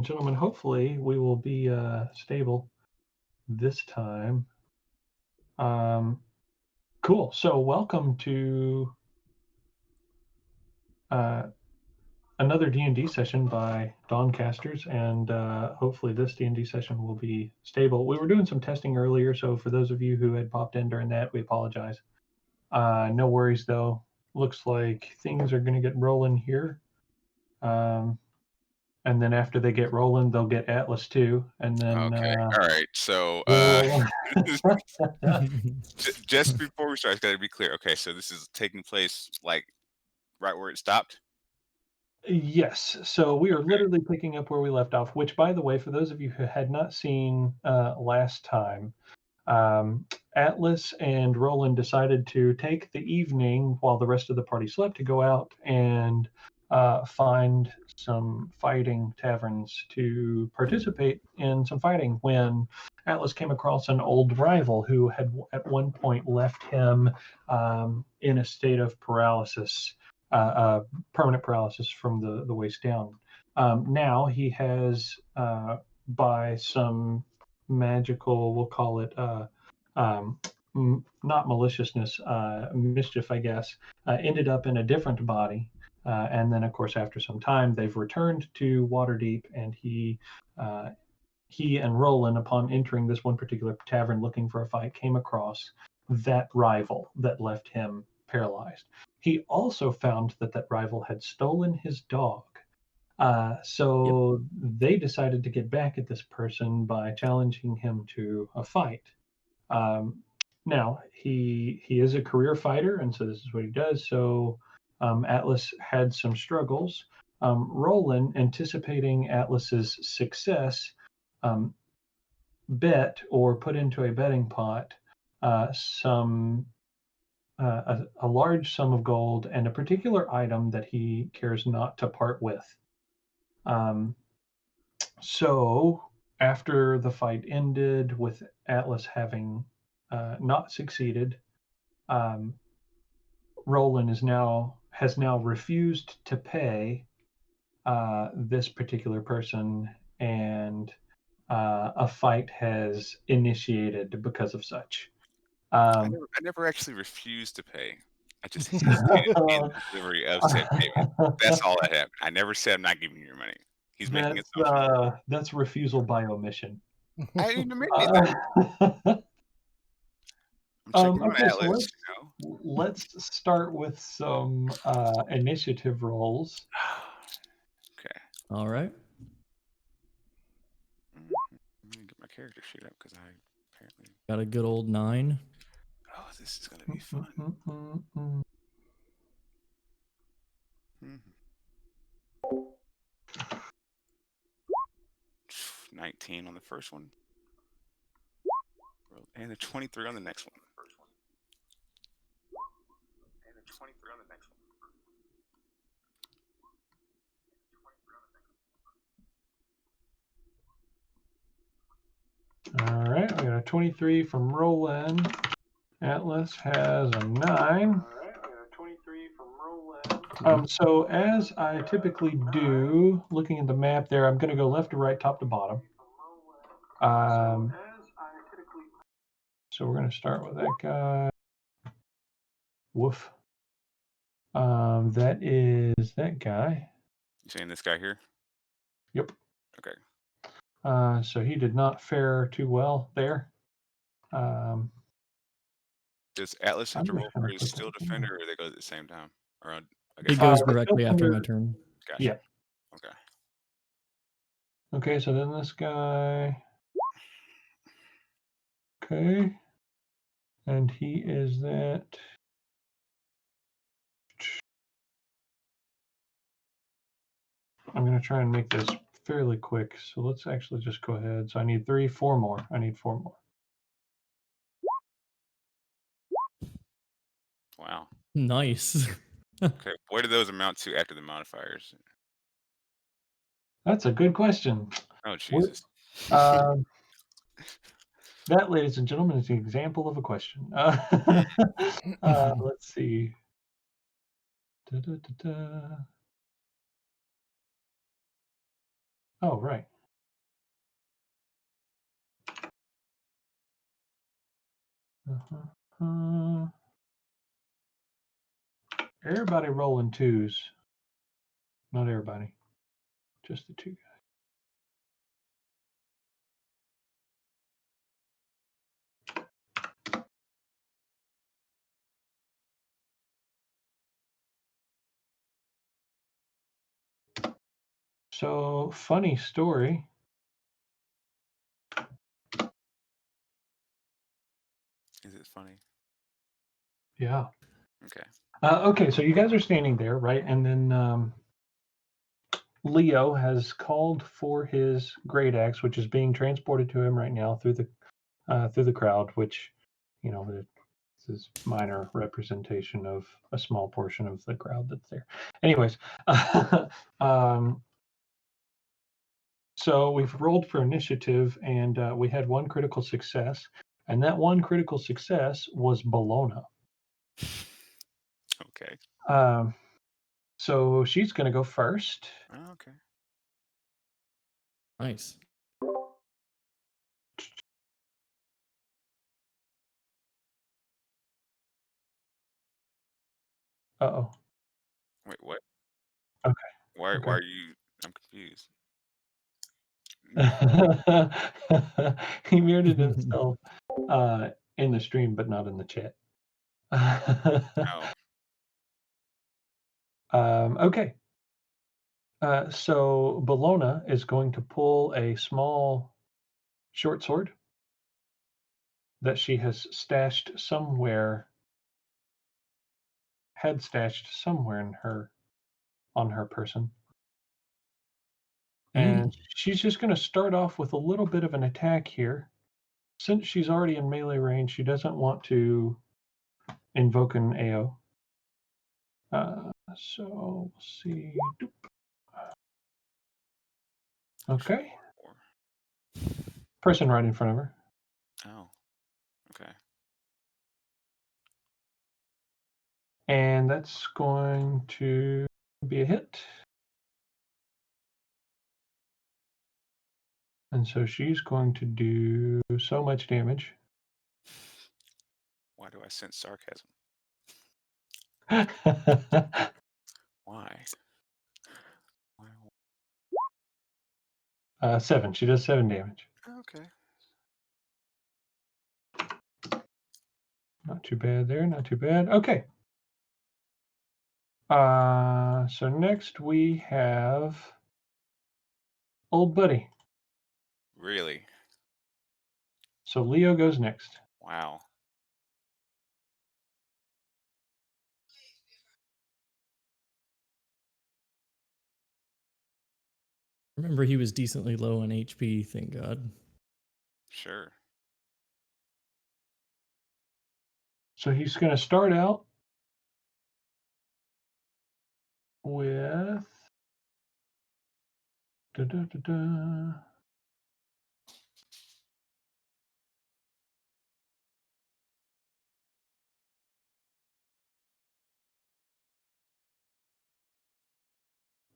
Gentlemen, hopefully we will be stable this time. Cool. So welcome to uh, another D&D session by Dawncasters, and hopefully this D&D session will be stable. We were doing some testing earlier, so for those of you who had popped in during that, we apologize. No worries, though. Looks like things are going to get rolling here. And then after they get rolling, they'll get Atlas too, and then Okay. All right. So, we'll just before we start, it's got to be clear. Okay. So this is taking place like right where it stopped. Yes. So we are Okay. literally picking up where we left off, which, by the way, for those of you who had not seen last time, Atlas and Roland decided to take the evening while the rest of the party slept to go out and find some fighting taverns to participate in some fighting when Atlas came across an old rival who had at one point left him in a state of paralysis, permanent paralysis from the waist down. Now he has, by some magical, we'll call it um, not maliciousness, mischief, I guess, ended up in a different body. And then, of course, after some time, they've returned to Waterdeep, and he and Roland, upon entering this one particular tavern looking for a fight, came across that rival that left him paralyzed. He also found that that rival had stolen his dog. Yep. So they decided to get back at this person by challenging him to a fight. Now he is a career fighter, and so this is what he does. So Atlas had some struggles. Roland, anticipating Atlas's success, um, bet or put into a betting pot some a large sum of gold and a particular item that he cares not to part with. So after the fight ended with Atlas having not succeeded, um, Roland has now refused to pay this particular person, and a fight has initiated because of such. I never actually refused to pay. I just hesitated in the delivery of said payment. That's all that happened. I never said I'm not giving you your money. He's making assumptions. That's refusal by omission. I didn't admit anything. I'm checking on Okay, so Atlas. let's start with some initiative rolls. Okay. All right. Let me get my character sheet up because I apparently. Got a good old 9. Oh, this is gonna be fun. 19 on the first one, and a 23 on the next one. All right, we got a 23 from Roland. Atlas has a 9. So as I typically do, looking at the map there, I'm going to go left to right, top to bottom. So we're going to start with that guy. Woof. That is that guy. You saying this guy here? Yep. Okay. So he did not fare too well there. Does Atlas have to I'm roll just for gonna his put steel that defender, or they go at the same time? Or I It guess goes the directly steel after my defender- turn. Gotcha. Yeah. Okay. Okay, so then this guy. Okay. And he is that. I'm going to try and make this fairly quick. So let's actually just go ahead. So I need 4 more. I need 4 more. Wow. Nice. Okay. What do those amount to after the modifiers? That's a good question. Oh, Jesus. That, ladies and gentlemen, is the example of a question. Let's see. Oh, right. Uh, everybody rolling twos. Not everybody, just the two guys. So, funny story. Is it funny? Yeah. Okay. Okay, so you guys are standing there, right? And then Leo has called for his great axe, which is being transported to him right now through the crowd, which, you know, this is minor representation of a small portion of the crowd that's there. Anyways, um, so we've rolled for initiative, and we had one critical success, and that one critical success was Bologna. Okay. So she's going to go first. Oh, okay. Nice. Uh-oh. Wait, what? Okay. Why Okay. are you? I'm confused. He muted himself in the stream, but not in the chat. Oh. Okay. So Bologna is going to pull a small short sword that she has stashed somewhere, had stashed somewhere on her person. And she's just going to start off with a little bit of an attack here. Since she's already in melee range, she doesn't want to invoke an AO. So we'll see. Doop. Okay. Person right in front of her. Oh. Okay. And that's going to be a hit. And so she's going to do so much damage. Why do I sense sarcasm? Why? 7. She does 7 damage. Okay. Not too bad there. Not too bad. Okay. So next we have Old Buddy. Really? So Leo goes next. Wow. Remember, he was decently low on HP, thank God. Sure. So he's going to start out with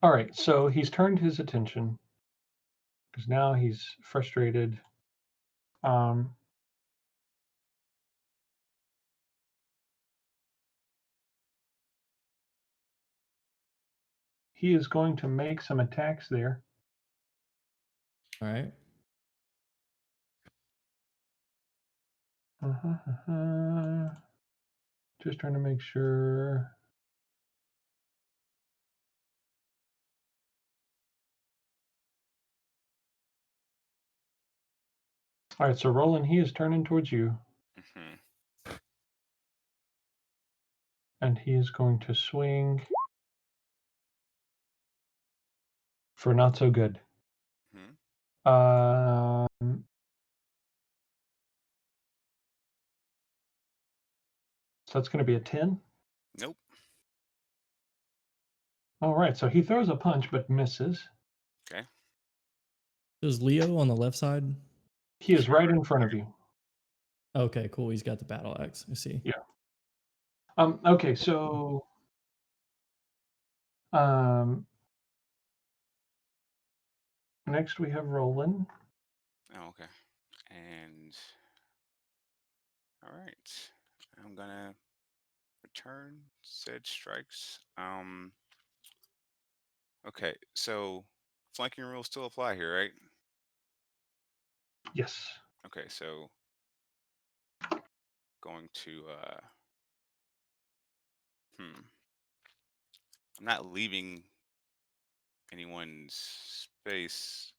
All right, so he's turned his attention because now he's frustrated. He is going to make some attacks there. All right. Just trying to make sure. All right, so Roland, he is turning towards you. And he is going to swing for not so good. So that's going to be a 10. Nope. All right, so he throws a punch but misses. Okay. Is Leo on the left side? He is right in front of you. Okay, cool. He's got the battle axe. I see. Yeah. Okay, so next we have Roland. Oh, okay. And All right. I'm gonna return said strikes. Okay, so flanking rules still apply here, right? Yes. Okay, so going to I'm not leaving anyone's space.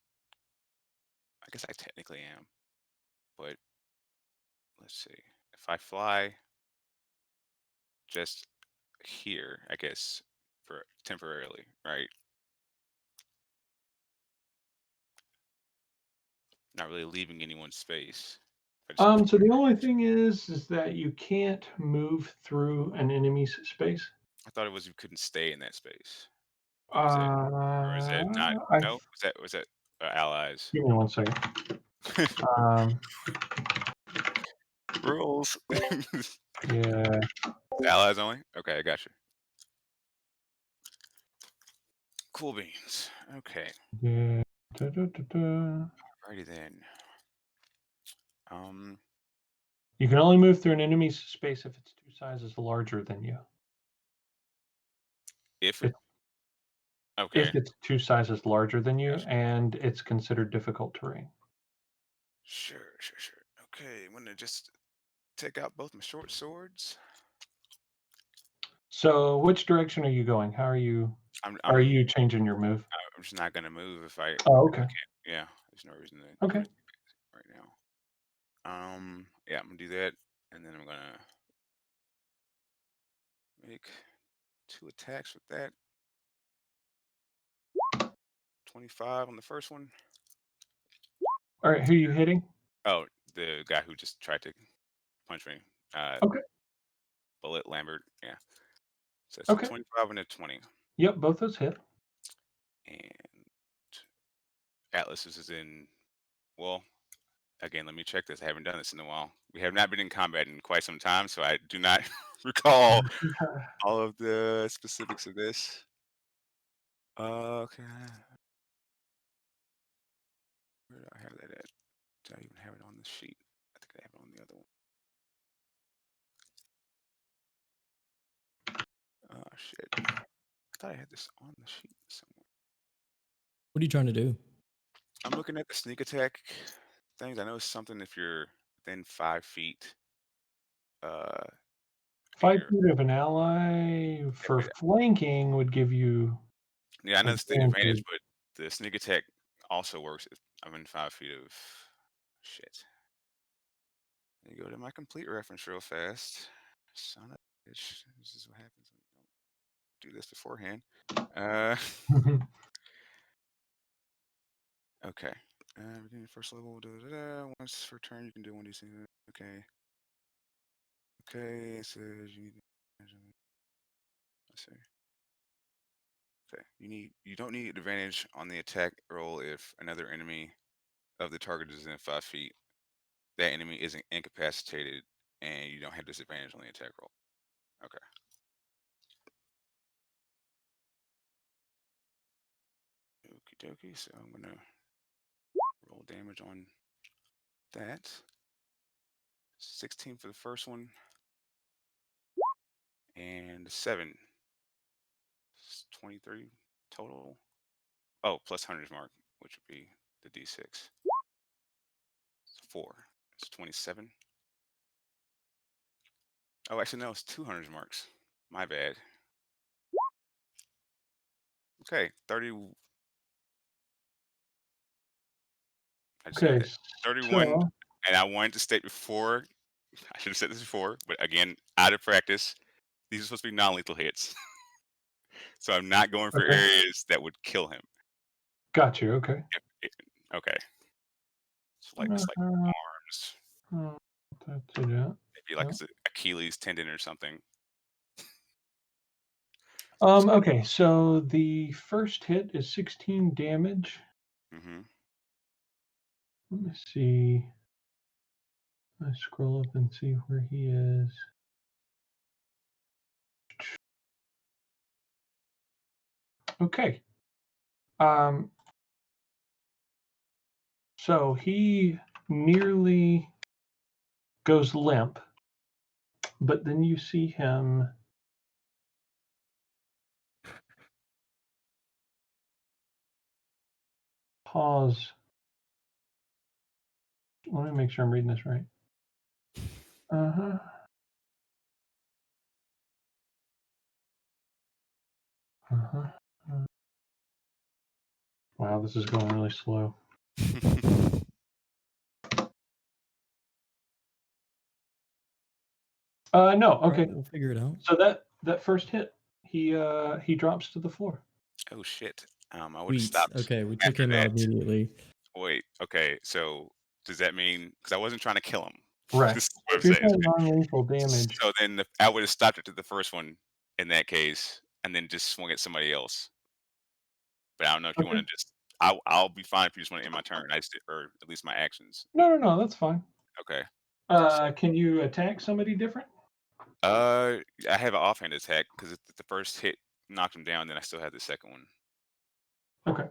I guess I technically am, but let's see. If I fly just here, I guess for temporarily, right? Not really leaving anyone's space. I just So the only thing is that you can't move through an enemy's space. I thought it was you couldn't stay in that space. Is it or is it not? I No, was that allies? Give me 1 second. Um, Rules. yeah, Allies only. Okay, I got you. Cool beans. Okay, yeah. Da, da, da, da. alrighty then. Um, You can only move through an enemy's space if it's 2 sizes larger than you. if If okay, it's 2 sizes larger than you, and it's considered difficult terrain. sure. Okay, I'm gonna just take out both my short swords. So, which direction are you going? How are you? I'm Are I'm you changing your move? I'm just not gonna move if I Oh, okay. can't. Yeah, there's no reason to do Okay. it right now. Yeah, I'm gonna do that, and then I'm gonna make 2 attacks with that. 25 on the first one. All right. Who are you hitting? Oh, the guy who just tried to punch me. Uh, Okay. Bullet Lambert. Yeah. So it's a Okay. 25 and a 20. Yep. Both those hit. And Atlas is in. Well, again, let me check this. I haven't done this in a while. We have not been in combat in quite some time, so I do not recall all of the specifics of this. Okay. Where did I have that at? Did I even have it on the sheet? I think I have it on the other one. Oh, shit. I thought I had this on the sheet somewhere. What are you trying to do? I'm looking at the sneak attack things. I know it's something if you're within 5 feet. Uh, and 5 you're feet of an ally for flanking would give you yeah, I know it's the advantage, advantage. but the sneak attack also works if I'm in 5 feet of shit. Let me go to my complete reference real fast. Son of a bitch. This is what happens when you don't do this beforehand. Uh, okay. Beginning first level. Once per turn, you can do one of these things. Okay. Okay. It says you need. Let's see. Okay. You don't need advantage on the attack roll if another enemy of the target is within 5 feet. That enemy isn't incapacitated, and you don't have disadvantage on the attack roll. Okay. Okie dokie. So I'm gonna roll damage on that. 16 for the first one, and 7. It's 23 total. Oh, plus hunter's mark, which would be the d6. It's 4. It's 27. Oh, actually, no, it's 2 hunter's marks. My bad. Okay, 30. I just got Okay. that. 31. So, And I wanted to state before, I should have said this before, but again, out of practice, these are supposed to be non lethal hits. So I'm not going for okay. areas that would kill him. Got you. Okay. Okay. It's like Uh, arms. Maybe like yeah. it's Achilles tendon or something. Okay, so the first hit is 16 damage. Mm-hmm. Let me see. I scroll up and see where he is. Okay. So he nearly goes limp. but then you see him pause. Let me make sure I'm reading this right. Uh-huh. Uh-huh. Wow, this is going really slow. No, okay. We'll figure it out. So that first hit, he drops to the floor. Oh shit. I would have Sweet. stopped Okay, we took after him out that. immediately. Wait, okay, so does that mean because I wasn't trying to kill him? Right. This is what I'm If you're saying. saying non-lethal damage, So then I would have stopped after the first one in that case, and then just swung at somebody else. But I don't know if you want okay. to just. I'll be fine if you just want to end my turn. Or at least my actions. No, that's fine. Okay. Can you attack somebody different? I have an offhand attack because the first hit knocked him down. Then I still had the second one. Okay.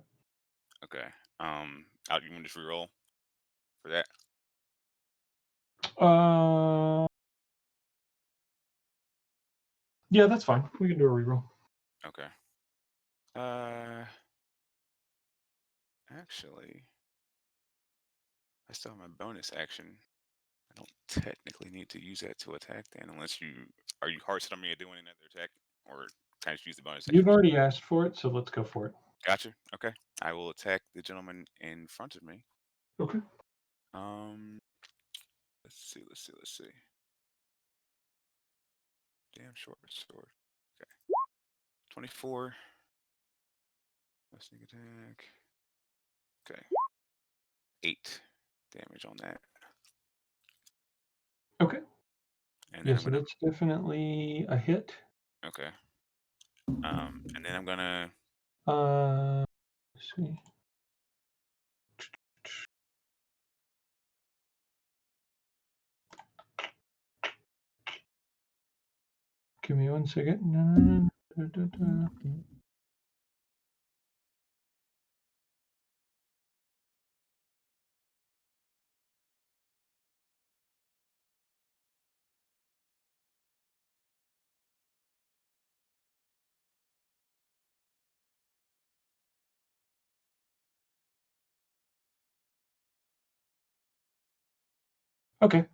Okay. You want to just reroll for that? Uh, yeah, that's fine. We can do a reroll. Okay. Actually, I still have my bonus action. I don't technically need to use that to attack then, unless are you hard set on me doing another attack, or can I just use the bonus You've action? already asked for it, so let's go for it. Gotcha. Okay. I will attack the gentleman in front of me. Okay. Let's see. Damn short sword. Okay. 24. Sneak attack. Okay. 8 damage on that. Okay. And then Yeah, I'm so gonna. that's definitely a hit. Okay. And then I'm gonna. Let's see. Give me 1 second. No. Okay,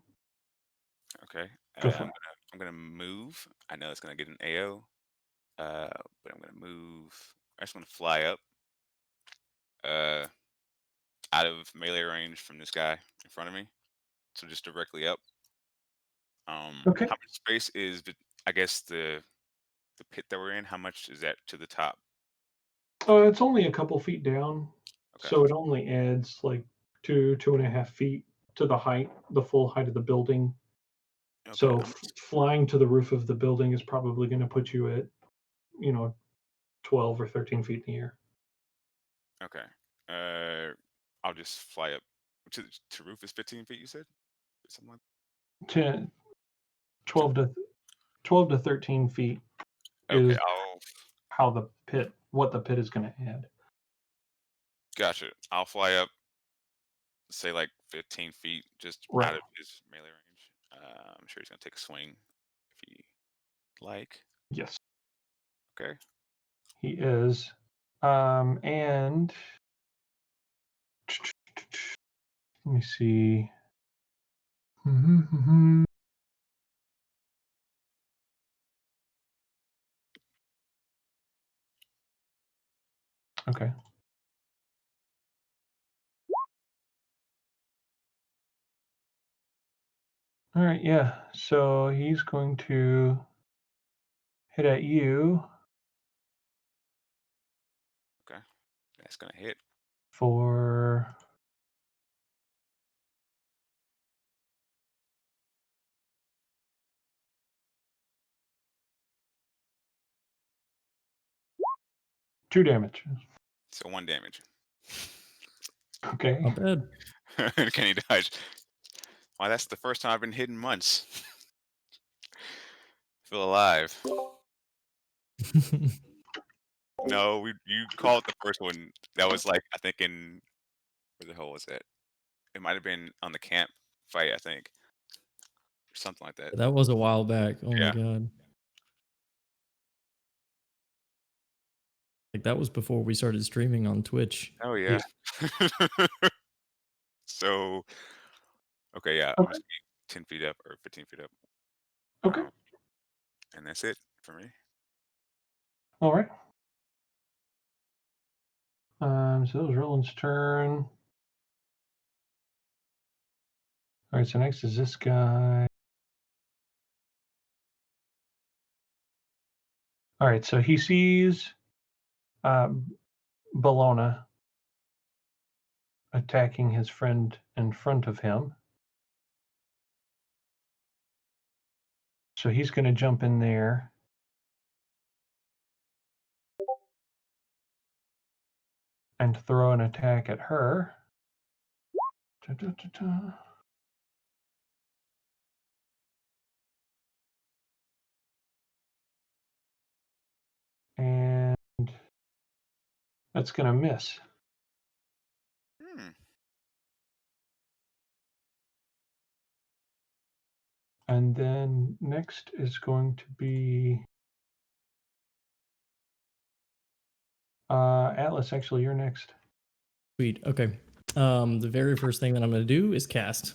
Okay. go for it. I'm gonna move. I know it's gonna get an AO. But I'm gonna move. I just want to fly up. Uh, out of melee range from this guy in front of me. So just directly up. Okay. How much space is I guess the pit that we're in? How much is that to the top? It's only a couple feet down, Okay. so it only adds like 2.5 feet to the full height of the building. Okay. So flying to the roof of the building is probably going to put you at, you know, 12 or 13 feet in the air. Okay. I'll just fly up to roof is 15 feet. You said something like 10, to, 12 to 13 feet okay. is what the pit is going to add. Gotcha. I'll fly up, say like 15 feet, just out Right. of his melee range. I'm sure he's gonna take a swing if he like. Yes, Okay. he is. And let me see. Okay. All right, yeah. So he's going to hit at you Okay. That's gonna hit. for 2 damage. So 1 damage. Okay. Not bad. Can he dodge? Why, that's the first time I've been hit in months. Feel alive. No, you called the first one. That was like I think in where the hell was that? It might have been on the camp fight. I think. something like that. That was a while back. Oh my Yeah. god. Like that was before we started streaming on Twitch. Oh Yeah. yeah. So okay, yeah, I'm Okay. just 10 feet up or 15 feet up. Okay. Um, and that's it for me. All right. So that was Roland's turn. All right. So next is this guy. All right. So he sees Bologna attacking his friend in front of him. So he's going to jump in there and throw an attack at her. Da, da, da, da. And that's going to miss. Hmm. And then next is going to be Atlas. Actually, you're next. Sweet. Okay. The very first thing that I'm going to do is cast.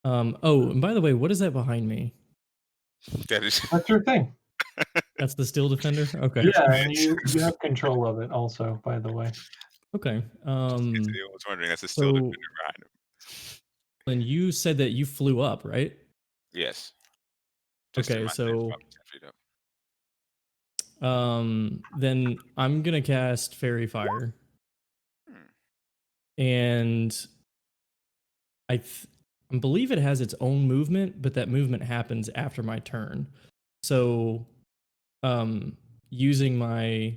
Oh, and by the way, what is that behind me? That is That's your thing. That's the Steel Defender? Okay. Yeah, and you have control of it also, by the way. Okay. I was wondering, that's a still So defender behind him. when you said that you flew up, right? Yes. Just in Okay, my sense, so about 10 feet up. then I'm gonna cast Fairy Fire, Hmm. and I believe it has its own movement, but that movement happens after my turn. So, using my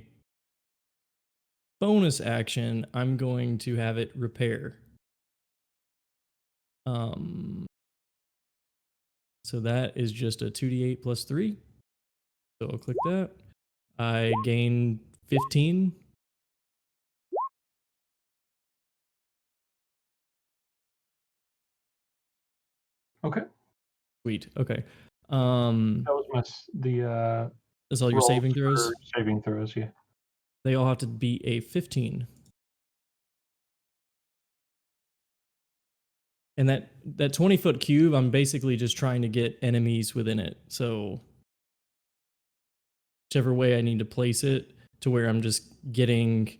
bonus action, I'm going to have it repair. So that is just a 2d8 plus 3. So I'll click that. I gain 15. Okay. Sweet. Okay. That was the That's all your rolls saving throws. for saving throws. Yeah. They all have to be a 15. And that 20-foot cube, I'm basically just trying to get enemies within it. So whichever way I need to place it to where I'm just getting.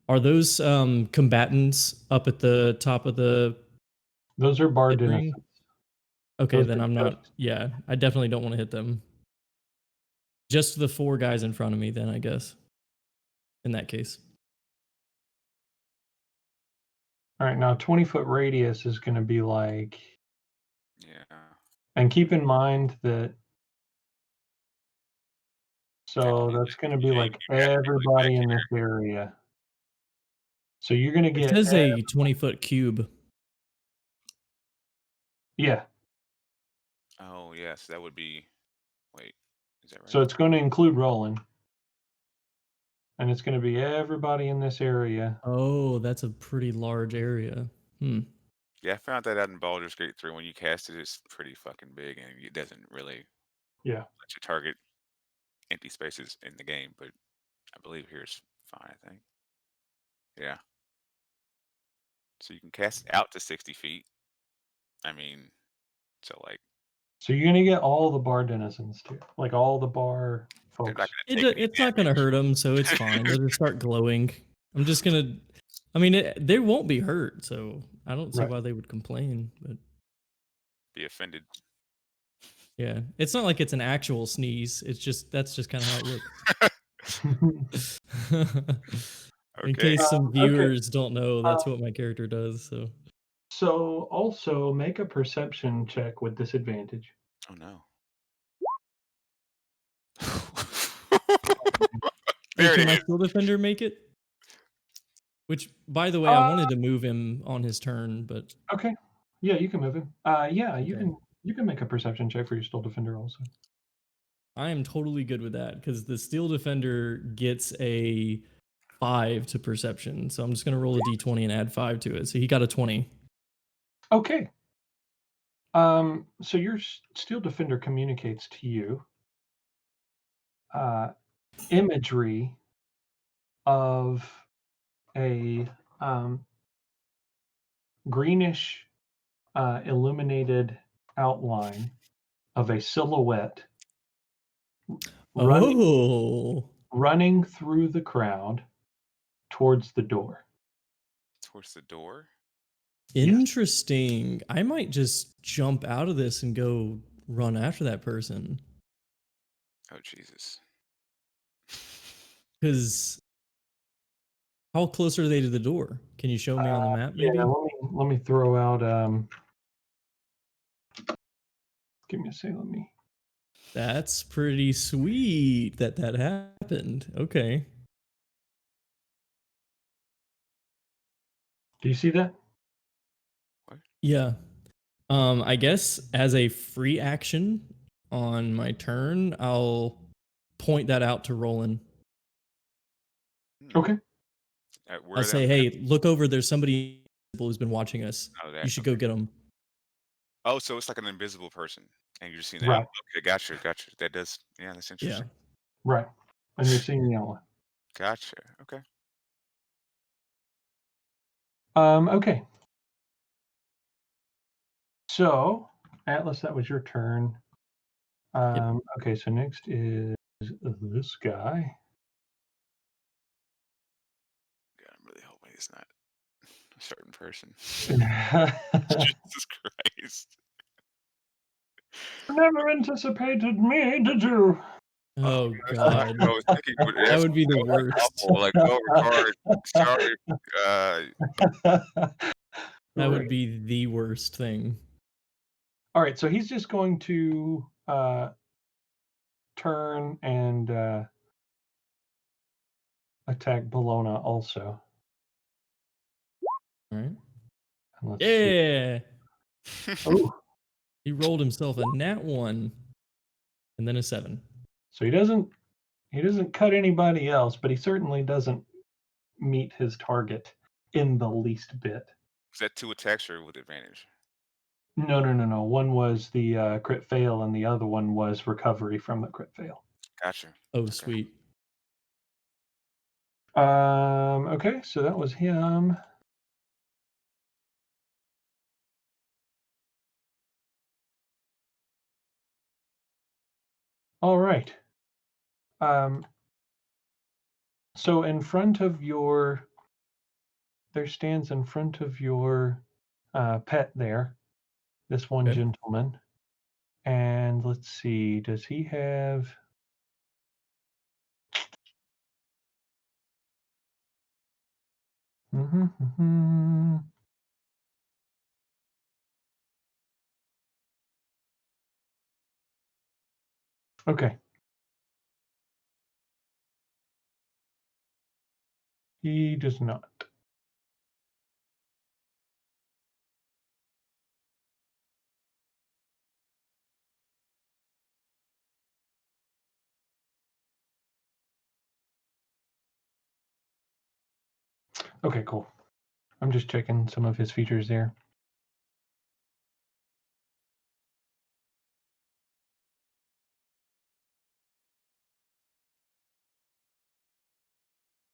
Are those combatants up at the top of the Those are bar hit ring? denizens. Okay, Those then are I'm just- not. Yeah, I definitely don't want to hit them. Just the 4 guys in front of me, then I guess. In that case. All right. Now, 20-foot radius is going to be like. Yeah. And keep in mind that. So that's going to be Yeah, like you have to be like back everybody in here. this area. So you're going to It get. says a 20-foot cube. Yeah. Oh yes, that would be. Wait, is that So right? it's going to include Roland. And it's going to be everybody in this area. Oh, that's a pretty large area. Yeah, I found that out in Baldur's Gate 3. When you cast it, it's pretty fucking big, and it doesn't really Yeah. let you target empty spaces in the game. But I believe here's fine. I think. Yeah. So you can cast it out to 60 feet. I mean, so like So you're going to get all the bar denizens too. Like all the bar they're not folks. going to take any It's not going to damage. hurt them, so it's fine. They'll just start glowing. I'm just going to. I mean, they won't be hurt, so I don't see Right. why they would complain. But Be offended. yeah, it's not like it's an actual sneeze. It's just that's just kind of how it looks. In Okay. case some Okay. viewers don't know, that's what my character does. So So also make a perception check with disadvantage. Oh no. hey, There it can my is. Steel Defender make it? Which, by the way, I wanted to move him on his turn, but Okay. Yeah, you can move him. Yeah, you Okay. can make a perception check for your Steel Defender also. I am totally good with that because the Steel Defender gets a 5 to perception. So I'm just going to roll a d20 and add 5 to it. So he got a 20. Okay. So your steel defender communicates to you imagery of a greenish illuminated outline of a silhouette running Oh, running through the crowd towards the door. Towards the door. Yes. interesting. I might just jump out of this and go run after that person Oh Jesus. because how close are they to the door? Can you show me on the map, Yeah, maybe? let me throw out give me a second, let me. That's pretty sweet that that happened. Okay. Do you see that? What? Yeah. I guess as a free action on my turn, I'll point that out to Roland. Hmm. Okay. Where I'll are they on say, the map? "Hey, look over. There's somebody who's been watching us. Oh, You that. should go Okay. get them." Oh, so it's like an invisible person, and you're just seeing that. Right. Okay, gotcha, gotcha. That does. Yeah, that's Yeah. interesting. Right. And you're seeing the outline. Gotcha. Okay. Okay. So, Atlas, that was your turn. Yep. Okay, so next is this guy. God, I'm really hoping it's not a certain person. Never Jesus Christ. anticipated me, did you? Oh, Oh I God, know. I was thinking, but that that's would be the like worst. awful. Like, oh, regard. Sorry. That would Right. be the worst thing. All right, so he's just going to turn and attack Bologna also. All right. And let's see. Yeah. Oh, He rolled himself a nat 1 and then a 7. so he doesn't cut anybody else, but he certainly doesn't meet his target in the least bit. Was that 2 attacks or with advantage? No. One was the crit fail, and the other one was recovery from the crit fail. Gotcha. Oh, Okay. sweet. Okay, so that was him. All right. So in front of there stands in front of your pet there, this one Okay. gentleman. And let's see, does he have? Mhm. Okay, he does not. Okay, cool. I'm just checking some of his features there.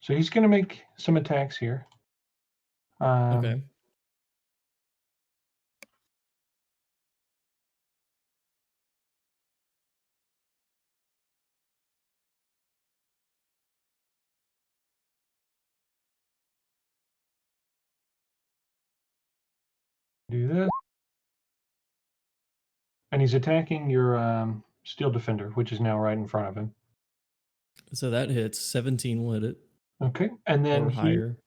So he's going to make some attacks here. Okay. Do this. And he's attacking your steel defender, which is now right in front of him. So that hits. 17 will hit it Okay, and then or higher.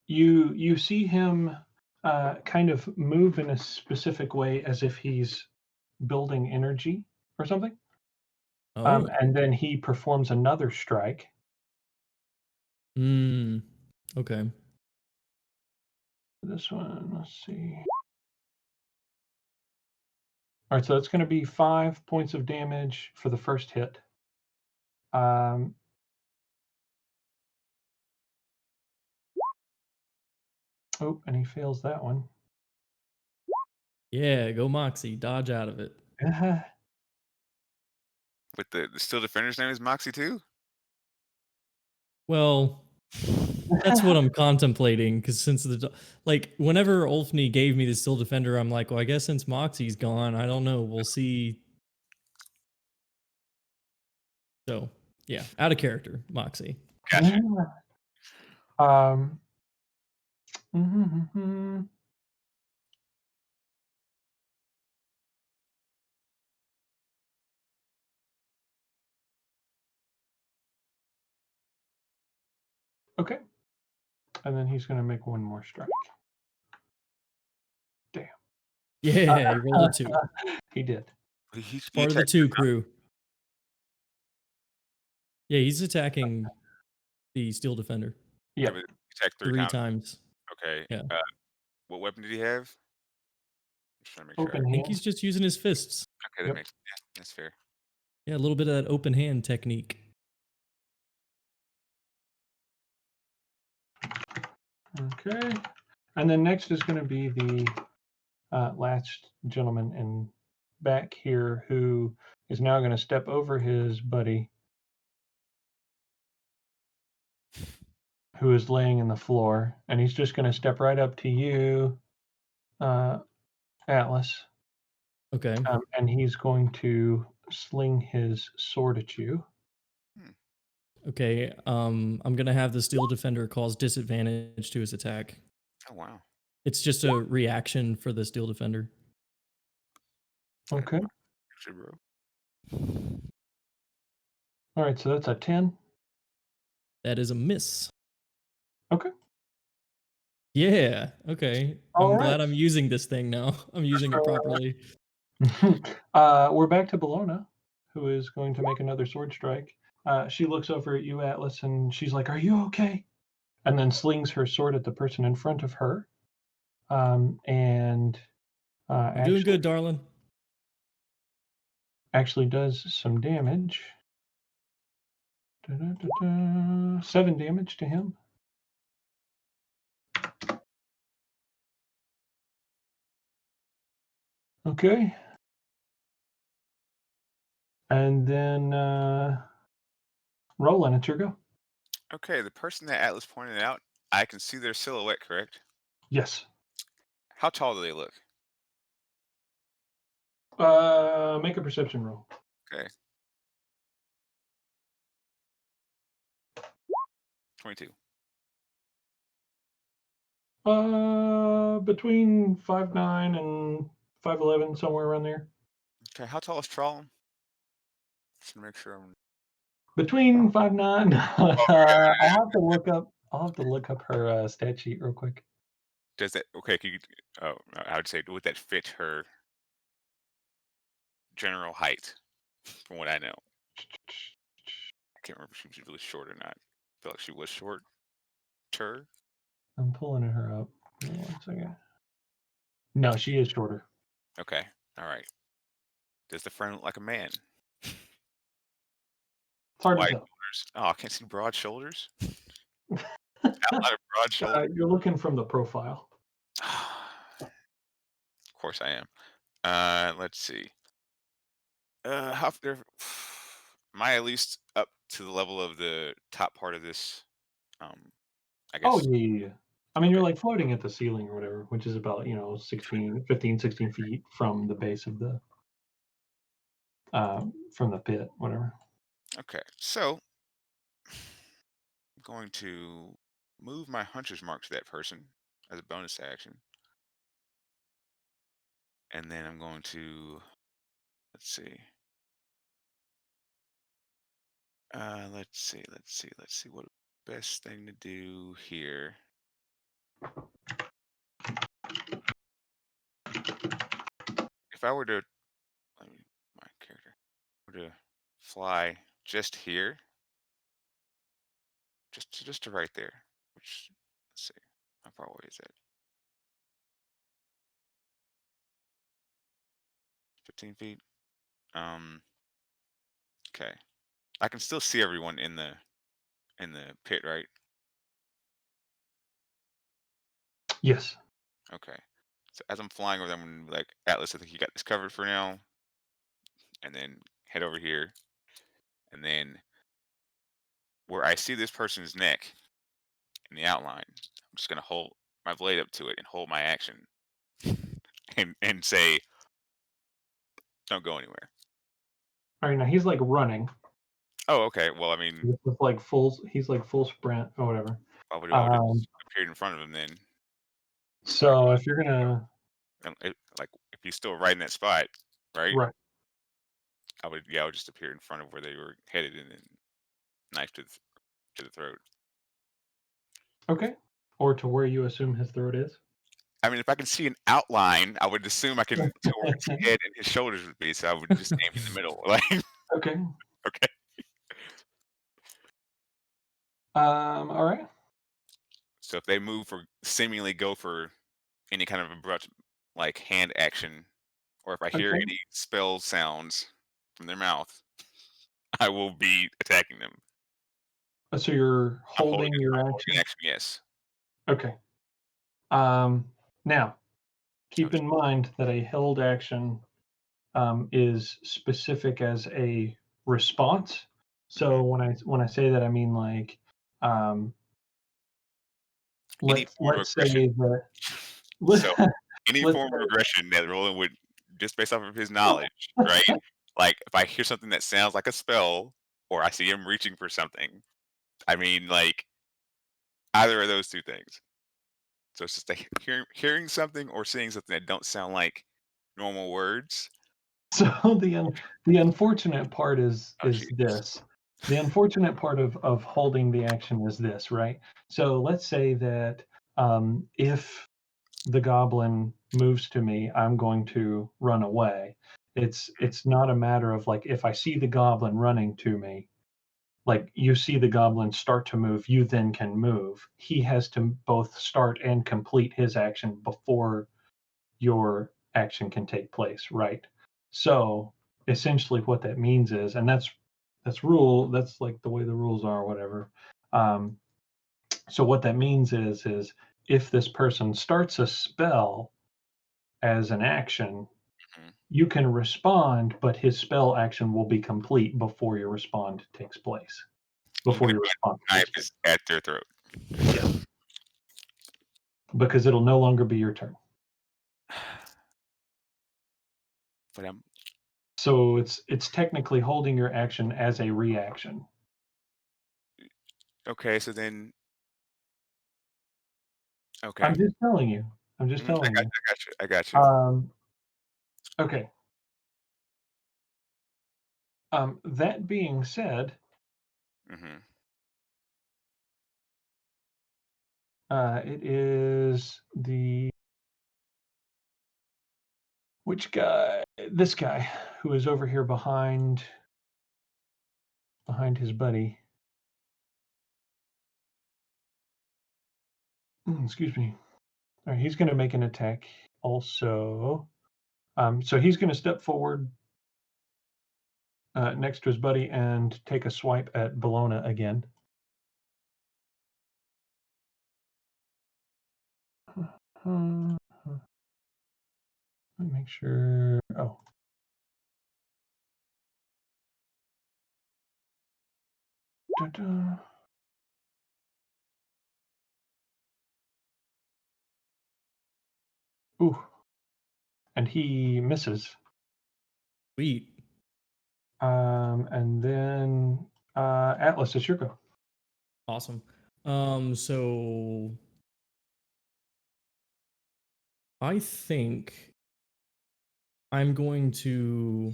you see him kind of move in a specific way as if he's building energy or something. Oh. And then he performs another strike. Okay. This one, let's see. All right, so it's going to be 5 points of damage for the first hit. Um, oh, and he fails that one. Yeah, go Moxie. Dodge out of it. But the Steel Defender's name is Moxie too? Well, that's what I'm contemplating because since like whenever Ulfney gave me the Steel Defender, I'm like, well, I guess since Moxie's gone, I don't know. We'll see. So yeah, out of character, Moxie. Gotcha. um, mhm. Okay. And then he's going to make one more strike. Damn. Yeah, he rolled a 2. He did. He Part of the attacked 2 crew. Yeah, he's attacking the Steel Defender yeah, Yep. but he attacked 3 3 times. times. Okay. Yeah. What weapon did he have? Just trying to make sure. Open I think hand. he's just using his fists. Okay, that Yep. makes that's fair. Yeah, a little bit of that open hand technique. Okay. And then next is going to be the last gentleman in back here who is now going to step over his buddy who is laying in the floor, and he's just going to step right up to you, Atlas, Okay. and he's going to sling his sword at you. Okay. I'm gonna have the Steel Defender cause disadvantage to his attack. Oh wow. It's just a reaction for the Steel Defender. Okay. Actually, bro. All right, so that's a 10. That is a miss. Okay. Yeah. Okay. All I'm right. glad I'm using this thing now. I'm using it properly. We're back to Bologna, who is going to make another sword strike. She looks over at you, Atlas, and she's like, "Are you okay?" And then slings her sword at the person in front of her. And I'm doing good, darling. actually does some damage. 7 damage to him. Okay. And then Roland, it's your go. Okay, the person that Atlas pointed out, I can see their silhouette, correct? Yes. How tall do they look? Make a perception roll. Okay. 22. Between 5'9" and 5'11", somewhere around there. Okay, how tall is Troll? Just to make sure I'm. Between 5'9". Oh, yeah. I'll have to look up her stat sheet real quick. Does that okay? Can you? Oh, I would say would that fit her general height? From what I know, I can't remember if she was really short or not. I feel like she was short. I'm pulling her up. Give me 1 second. No, she is shorter. Okay, all right. Does the friend look like a man? It's hard to Wide tell. shoulders. Oh, I can't see broad shoulders. Outline of broad shoulders. You're looking from the profile. Of course I am. Let's see. How there? Am I at least up to the level of the top part of this? I Oh, guess. yeah. I mean, you're Okay. like floating at the ceiling or whatever, which is about, 16 feet from the base of from the pit, whatever. Okay. So I'm going to move my hunter's mark to that person as a bonus action, and then I'm going to let's see. Let's see what the best thing to do here. If I were to, let me, my character, were to fly just here, just to right there, which, let's see, how far away is that? 15 feet. Okay. I can still see everyone in the pit, right? Yes. Okay. So as I'm flying over them, I'm like, Atlas, I think you got this covered for now, and then head over here, and then where I see this person's neck in the outline, I'm just gonna hold my blade up to it and hold my action, and say, "Don't go anywhere." All right, now he's like running. Oh, okay. Well, I mean, With like full, he's like full sprint or whatever. I would have Um, appeared in front of him then. Like, so if you're gonna like if he's still right in that spot, right? right, I would just appear in front of where they were headed and then knife to the throat. okay, or to where you assume his throat is. I mean, if I can see an outline, I would assume I can tell where his head and his shoulders would be, so I would just aim in the middle. Like, Okay. okay. All right. So if they move or seemingly go for any kind of abrupt, like hand action, or if I hear Okay. any spell sounds from their mouth, I will be attacking them. So you're holding I'm your holding an action. action. Yes. Okay. Now Oh, keep in mind that a held action is specific as a response. mhm. So when I say that, I mean like um, Any form of let's aggression. say that let, So any let's form of aggression that Roland would, just based off of his knowledge, right? say Like if I hear something that sounds like a spell, or I see him reaching for something, I mean, like either of those two things. So it's just like hearing something or seeing something that don't sound like normal words. so the unfortunate part Oh, is Jesus. this. The unfortunate part of holding the action is this, right? So let's say that if the goblin moves to me, I'm going to run away. It's not a matter of like if I see the goblin running to me, like you see the goblin start to move, you then can move. He has to both start and complete his action before your action can take place, right? So essentially what that means is, and that's like the way the rules are or whatever. Um, so what that means is if this person starts a spell as an action, Mhm. you can respond, but his spell action will be complete before your respond takes place. Even Before if your response my knife takes place. is at their throat. Yes, because it'll no longer be your turn. But I'm So it's technically holding your action as a reaction. okay. So then, okay. I'm just telling you. I'm just Mhm, telling you. I got you. I got you. Um, okay. That being said, Hmm. it is the which guy? This guy who is over here behind his buddy. Excuse me. All right, he's going to make an attack also. So he's going to step forward next to his buddy and take a swipe at Bologna again. Let me make sure. Oh. Da-da. Ooh. And he misses. Sweet. And then Atlas, it's your go. Awesome. So I think I'm going to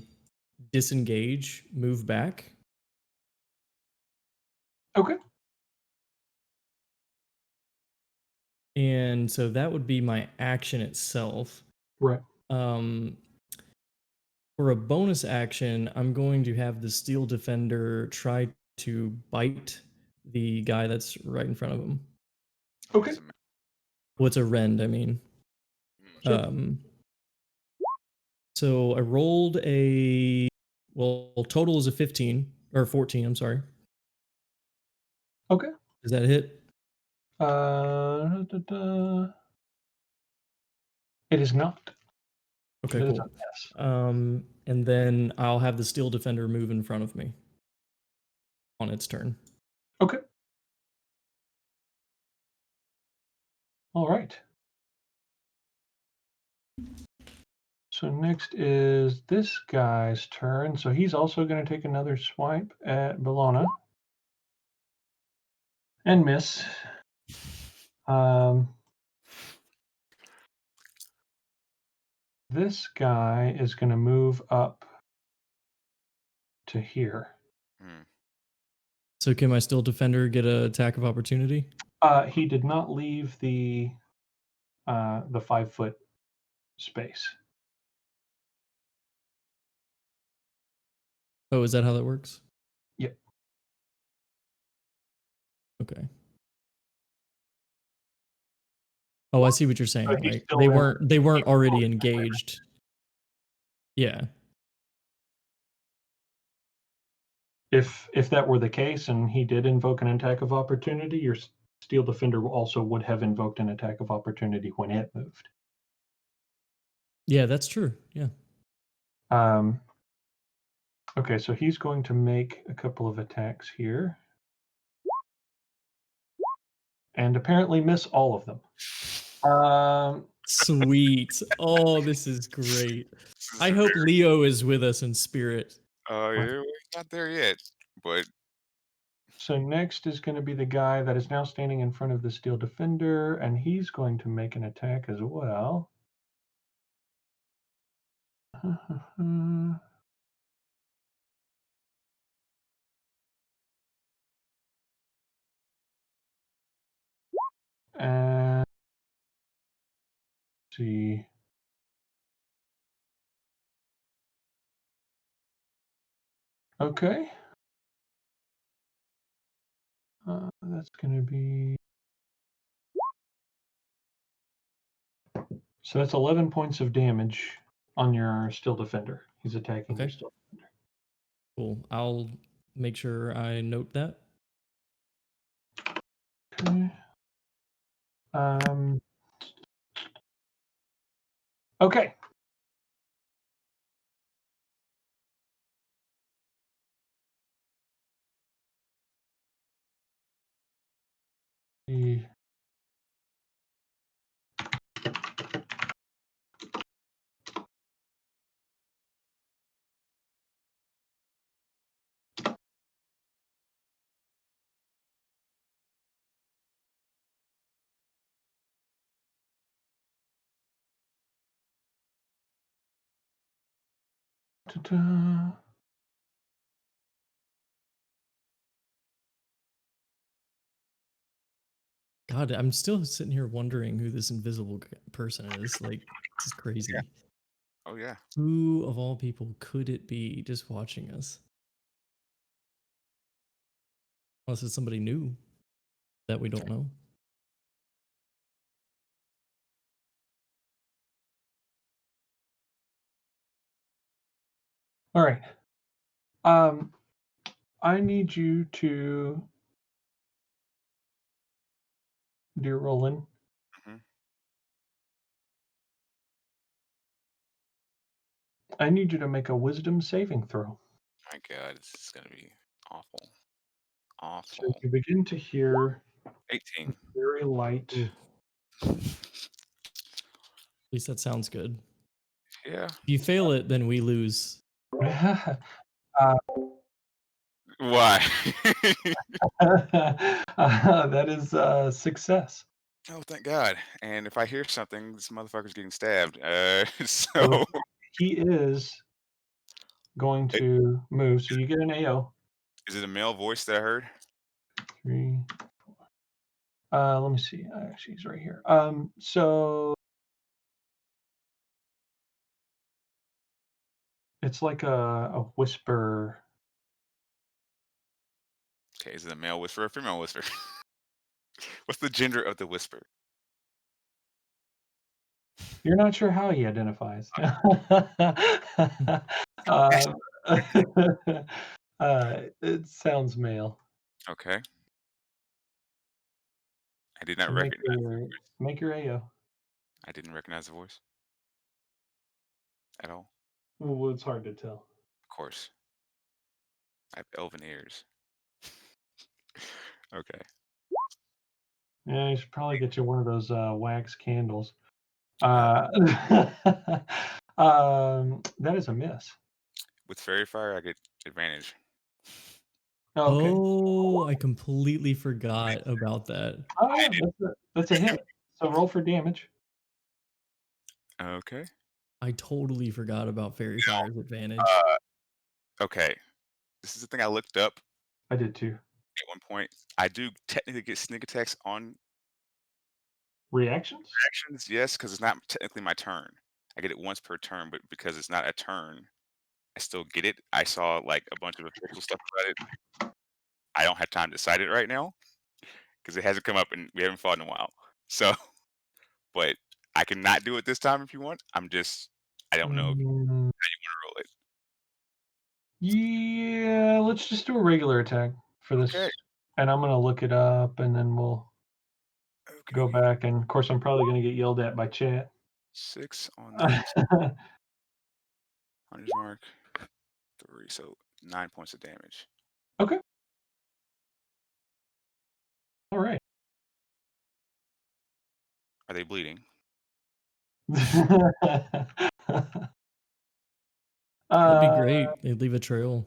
disengage, move back. Okay. And so that would be my action itself. Right. Um, for a bonus action, I'm going to have the Steel Defender try to bite the guy that's right in front of him. It Okay. doesn't matter. What's a rend? I mean, Mm. Sure. um, so I rolled a total is a 15 or 14. I'm sorry. Okay. Does that hit? Da-da. It is not. Okay, That is a cool. miss. And then I'll have the steel defender move in front of me on its turn. Okay. All right. So next is this guy's turn. So he's also going to take another swipe at Bellona and miss. Um, this guy is going to move up to here. Hmm. So can my steel defender get an attack of opportunity? He did not leave the 5 foot space. Oh, is that how that works? Yep. Okay. Oh, I see what you're saying. But he's Like still they in. weren't already engaged. Yeah. If that were the case and he did invoke an attack of opportunity, your steel defender also would have invoked an attack of opportunity when it moved. Yeah, that's true. Yeah. Um, okay, so he's going to make a couple of attacks here. And apparently miss all of them. Sweet. Oh, this is great. This is I a hope very. Leo is with us in spirit. Oh Right. yeah, we're not there yet, but So next is going to be the guy that is now standing in front of the steel defender, and he's going to make an attack as well. And let's see. Okay. That's going to be. So that's 11 points of damage on your steel defender. He's attacking your Okay. steel defender. Cool. I'll make sure I note that. Okay. Um, okay. The- ta-da. God, I'm still sitting here wondering who this invisible person is. Like, this is yeah. crazy. Oh yeah. Who of all people could it be just watching us? Unless it's somebody new that we don't know. All right. I need you to, dear Roland, Hmm. I need you to make a wisdom saving throw. My God, this is gonna be awful. So Awful. you begin to hear 18. very light. Ooh, at least that sounds good. Yeah. If you fail it, then we lose. Why? That is success. Oh, thank God. And if I hear something, this motherfucker's getting stabbed. So So he is going it- to move. So you get an AO. is it a male voice that I heard? Three. Let me see. Actually, he's right here. So it's like a whisper. Okay, is it a male whisperer or female whisperer? What's the gender of the whisper? You're not sure how he identifies. Um, it sounds male. Okay. I did not So make recognize the your voice. make your AO. I didn't recognize the voice. at all? Well, it's hard to tell. Of course. I have elven ears. Okay. Yeah, you should probably get you one of those wax candles. Uh, That is a miss. with fairy fire, I get advantage. Okay. Oh, I completely forgot about that. Oh I yeah, that's a hit. So roll for damage. Okay. I totally forgot about Fairy Fire's advantage. Uh, okay. This is the thing I looked up I did too. at one point. I do technically get sneak attacks on Reactions? actions, yes, because it's not technically my turn. I get it once per turn, but because it's not a turn, I still get it. I saw like a bunch of official stuff about it. I don't have time to cite it right now because it hasn't come up and we haven't fought in a while. So, but I can not do it this time if you want. I don't know if you Mm, roll it. yeah, let's just do a regular attack for Okay. this. And I'm gonna look it up and then we'll go Okay. back and of course I'm probably gonna get yelled at by chat. 6 on the hunter's mark. 3, so 9 points of damage. Okay. All right. Are they bleeding? That'd be uh, great. They'd leave a trail.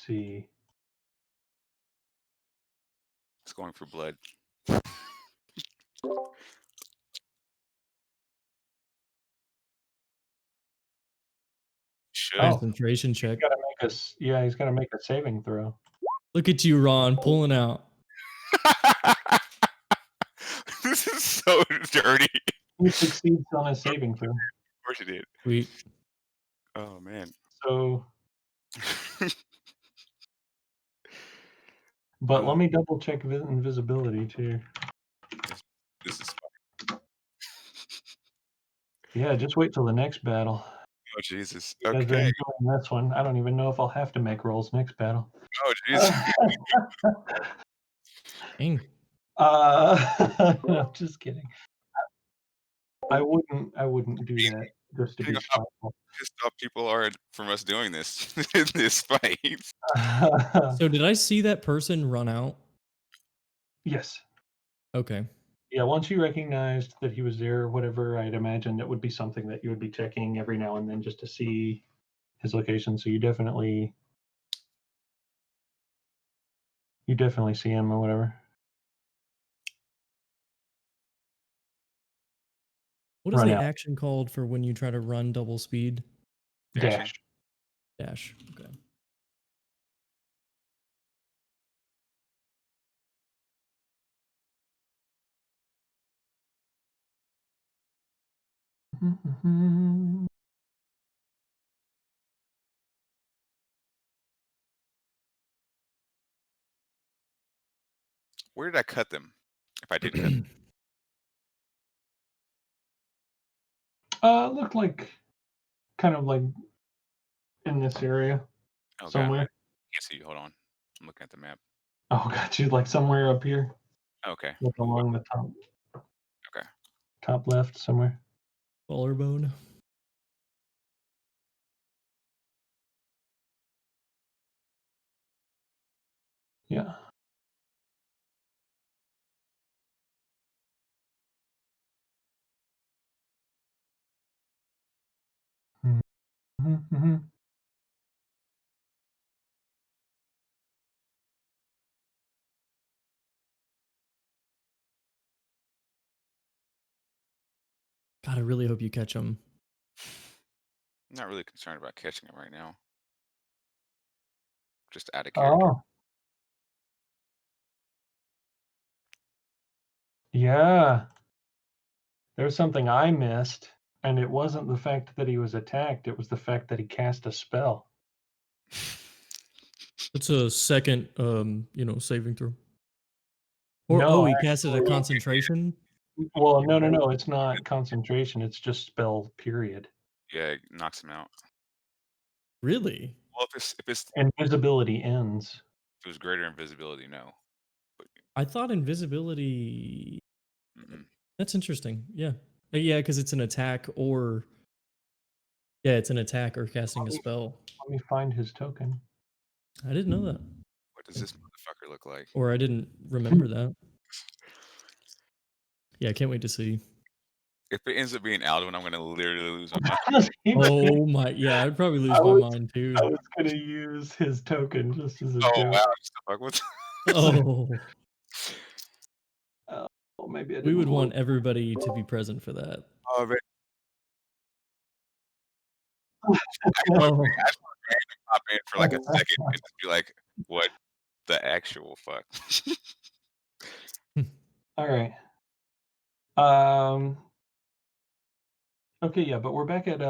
see. It's going for blood. Should. Oh, Concentration he's check. gotta make us yeah, he's gotta make a saving throw. Look at you, Ron, pulling out. This is so dirty. He succeeds on his saving throw. Of course you did. Sweet. Oh man. So but let me double check invisibility too. This is Yeah, just wait till the next battle. oh Jesus. You guys are Okay. enjoying this one. I don't even know if I'll have to make rolls next battle. Oh jeez. Dang. No, just kidding. I wouldn't do that just to Depending be on how spiteful. pissed off people are from us doing this in this fight. So did I see that person run out? Yes. Okay. Yeah, once you recognized that he was there or whatever, I'd imagine it would be something that you would be checking every now and then just to see his location. So you definitely see him or whatever. What is Run the out. action called for when you try to run double speed? Dashing. Dash. Dash. Okay. Where did I cut them? If I did cut them. Looked like kind of like in this area Oh god, I somewhere. can't see you. Hold on. I'm looking at the map. Oh, got you. Like somewhere up here, Okay. like Move up. along the top, Okay. top left somewhere. Collarbone. Yeah. Mm-hmm. God, I really hope you catch him. I'm not really concerned about catching him right now. Just out of character. Oh, yeah. There's something I missed, and it wasn't the fact that he was attacked. It was the fact that he cast a spell. It's a second, saving throw. Or No, he casted a actually, concentration. well, no. It's not concentration. It's just spell. Period. Yeah, it knocks him out. Really? Well, if Invisibility ends. it was greater invisibility, no. But I thought invisibility. mm-mm. That's interesting. Yeah. Yeah, because it's an attack or yeah, it's an attack or casting Let a me, spell. let me find his token. I didn't know that, What does this motherfucker look like? or I didn't remember that. Yeah, I can't wait to see. If it ends up being Alduin, I'm gonna literally lose my mind. Oh my, yeah, I'd probably lose I my was mind too. I was gonna use his token just as a Oh joke. wow, just the fuck with. Oh, Oh, maybe I we didn't would load. want everybody to be present for that. Oh, man. Oh, I just want to pop in for like a second and just be like, "What the actual fuck?" All right. Um. Okay, yeah, but we're back at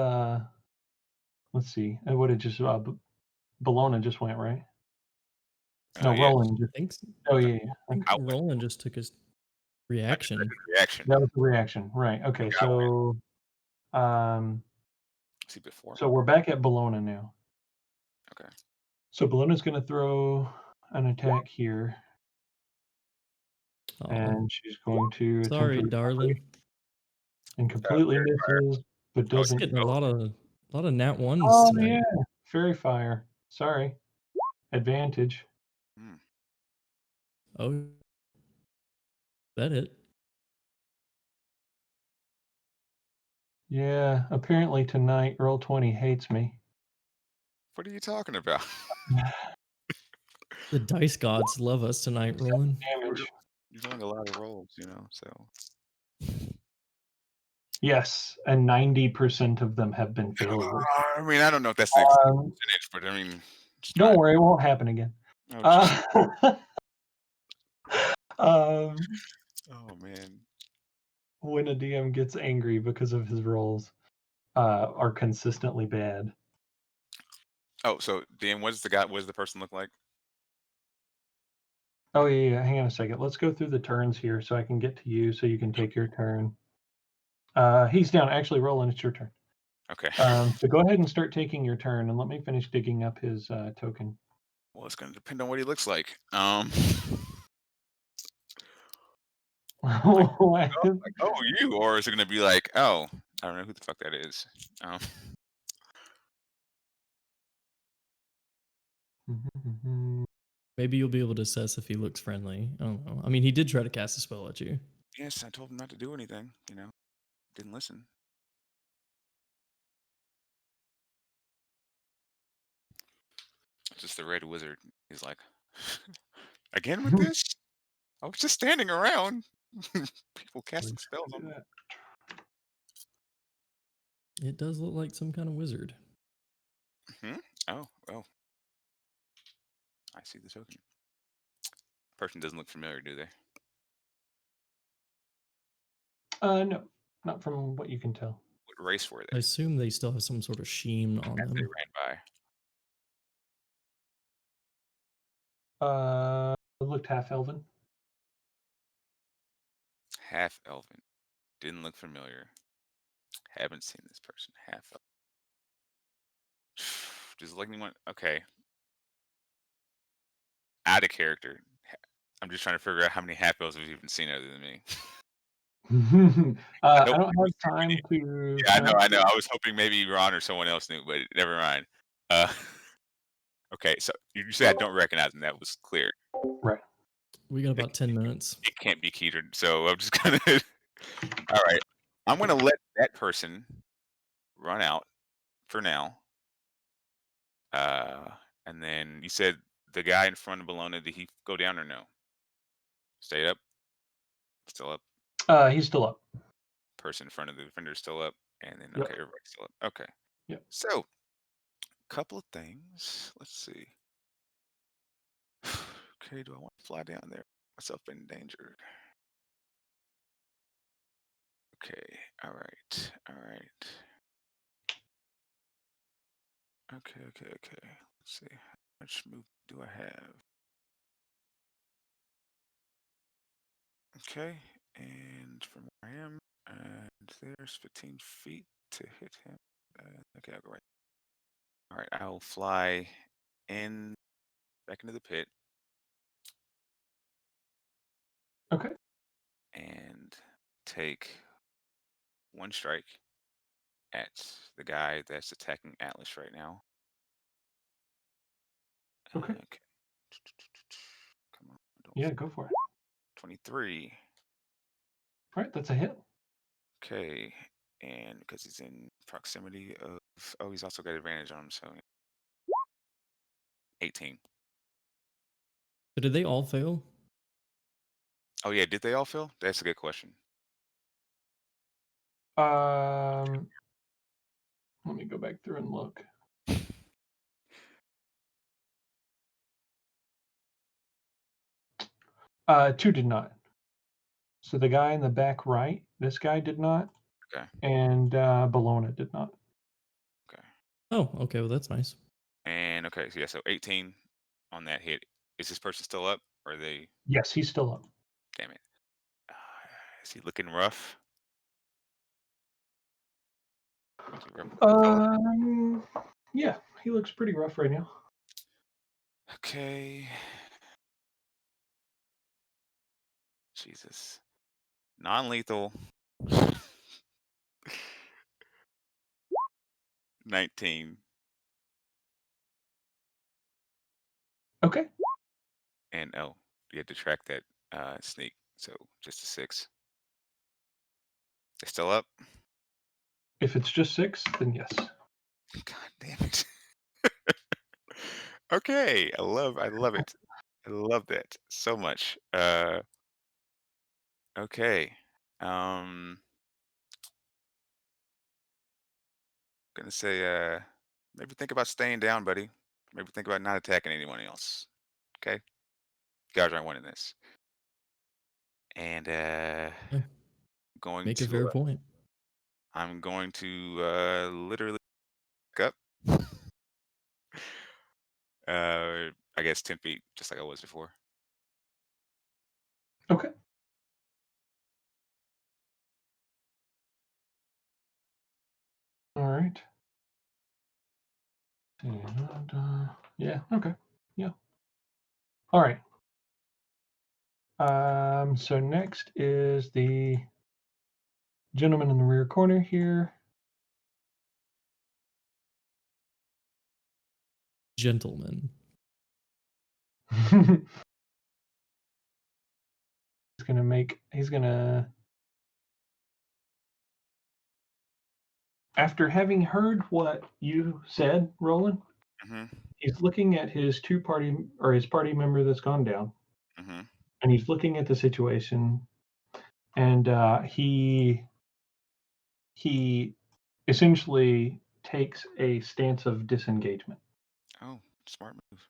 let's see. What did just Bologna just went, right? No, Yeah, Roland just. I think Oh no, yeah, yeah. I think Okay. I went. Roland just took his I did reaction. reaction. That was the reaction, right? Okay, I went. so um, See before. so we're back at Bologna now. Okay. So Bologna's going to throw an attack here, Oh, and she's going to attempt sorry, to recover darling. and completely Fairy fire. misses, but Oh, It's doesn't. getting a lot of nat ones Oh tonight. yeah, fairy fire. Sorry, advantage. Hmm. Oh, that hit. Yeah, apparently tonight Roll20 hates me. What are you talking about? The dice gods love us tonight, Roland. Damage. You're doing a lot of rolls, you know. So Yes, and 90% of them have been failures. I mean, I don't know if that's the exact Um, percentage, but I mean, just don't trying. worry, it won't happen again. Oh, geez. Uh, um, Oh man. when a DM gets angry because of his rolls, are consistently bad. Oh, so Dan, what does the guy? What does the person look like? Oh yeah, yeah, hang on a second. Let's go through the turns here so I can get to you so you can take your turn. He's down. Actually, Roland, it's your turn. Okay. So go ahead and start taking your turn, and let me finish digging up his token. Well, it's gonna depend on what he looks like. Like, oh, you, or is it gonna be like, oh, I don't know who the fuck that is. Um, Maybe you'll be able to assess if he looks friendly. I don't know. I mean, he did try to cast a spell at you. yes, I told him not to do anything. You know, didn't listen. Just the red wizard. He's like, again with this? I was just standing around. People casting spells on me. It does look like some kind of wizard. Hmm? Oh. I see the token. Person doesn't look familiar, do they? No, not from what you can tell. What race were I they assume they still have some sort of sheen on as they them. ran Looked half elven. by? Half elven. Didn't look familiar. Haven't seen this person. Half elven. Does it look anyone? Okay. Out of character. I'm just trying to figure out how many half elves we've even seen other than me. I I don't don't think have we've seen time many. to Yeah, I know, count. I know. I was hoping maybe Ron or someone else knew, but never mind. Uh, okay, so you said I don't recognize him. That was clear. Right. We got It, about 10 minutes. it can't be Keeter, so I'm just gonna. All right, I'm gonna let that person run out for now. Uh, and then you said the guy in front of Bologna, did he go down or no? Stay up, still up. He's still up. Person in front of the defender is still up, and then Yep. okay, everybody's still up. Okay, Yep. so couple of things. Let's see. Okay, do I want to fly down there? Myself in danger. Okay, all right, all right. Okay. Let's see. How much move do I have? Okay, and from where I am, and there's 15 feet to hit him. Okay, I'll go right. All right, I'll fly in back into the pit Okay. and take one strike at the guy that's attacking Atlas right now. Okay. Okay. Come on. Yeah, go for it. 23. All right, that's a hit. Okay. And because he's in proximity of. Oh, he's also got advantage on him. So 18. So did they all fail? Oh, yeah. Did they all fail? That's a good question. Let me go back through and look. Two did not. So the guy in the back right, this guy did not, Okay. and Bologna did not. Okay. Oh, okay. Well, that's nice. And okay. So, yeah. So 18 on that hit. Is this person still up? Or are they. Yes, he's still up. Damn it. Is he looking rough? Is he rough? Yeah, he looks pretty rough right now. Okay. Jesus. Non-lethal. 19. Okay. And oh, you had to track that sneak. So just a 6. They still up? If it's just 6, then yes. God damn it. Okay. I love it. I love that so much. Okay. Gonna say maybe think about staying down, buddy. Maybe think about not attacking anyone else. Okay? You guys aren't winning this. And Yeah, going make a to fair point. I'm going to literally back up. I guess 10 feet, just like I was before. Okay. All right. And, yeah. Okay. Yeah. All right. So next is the gentleman in the rear corner here. Gentlemen. He's gonna after having heard what you said, Roland, Mm-hmm. he's looking at his his party member that's gone down, Mm-hmm. and he's looking at the situation, and he essentially takes a stance of disengagement. Oh, smart move.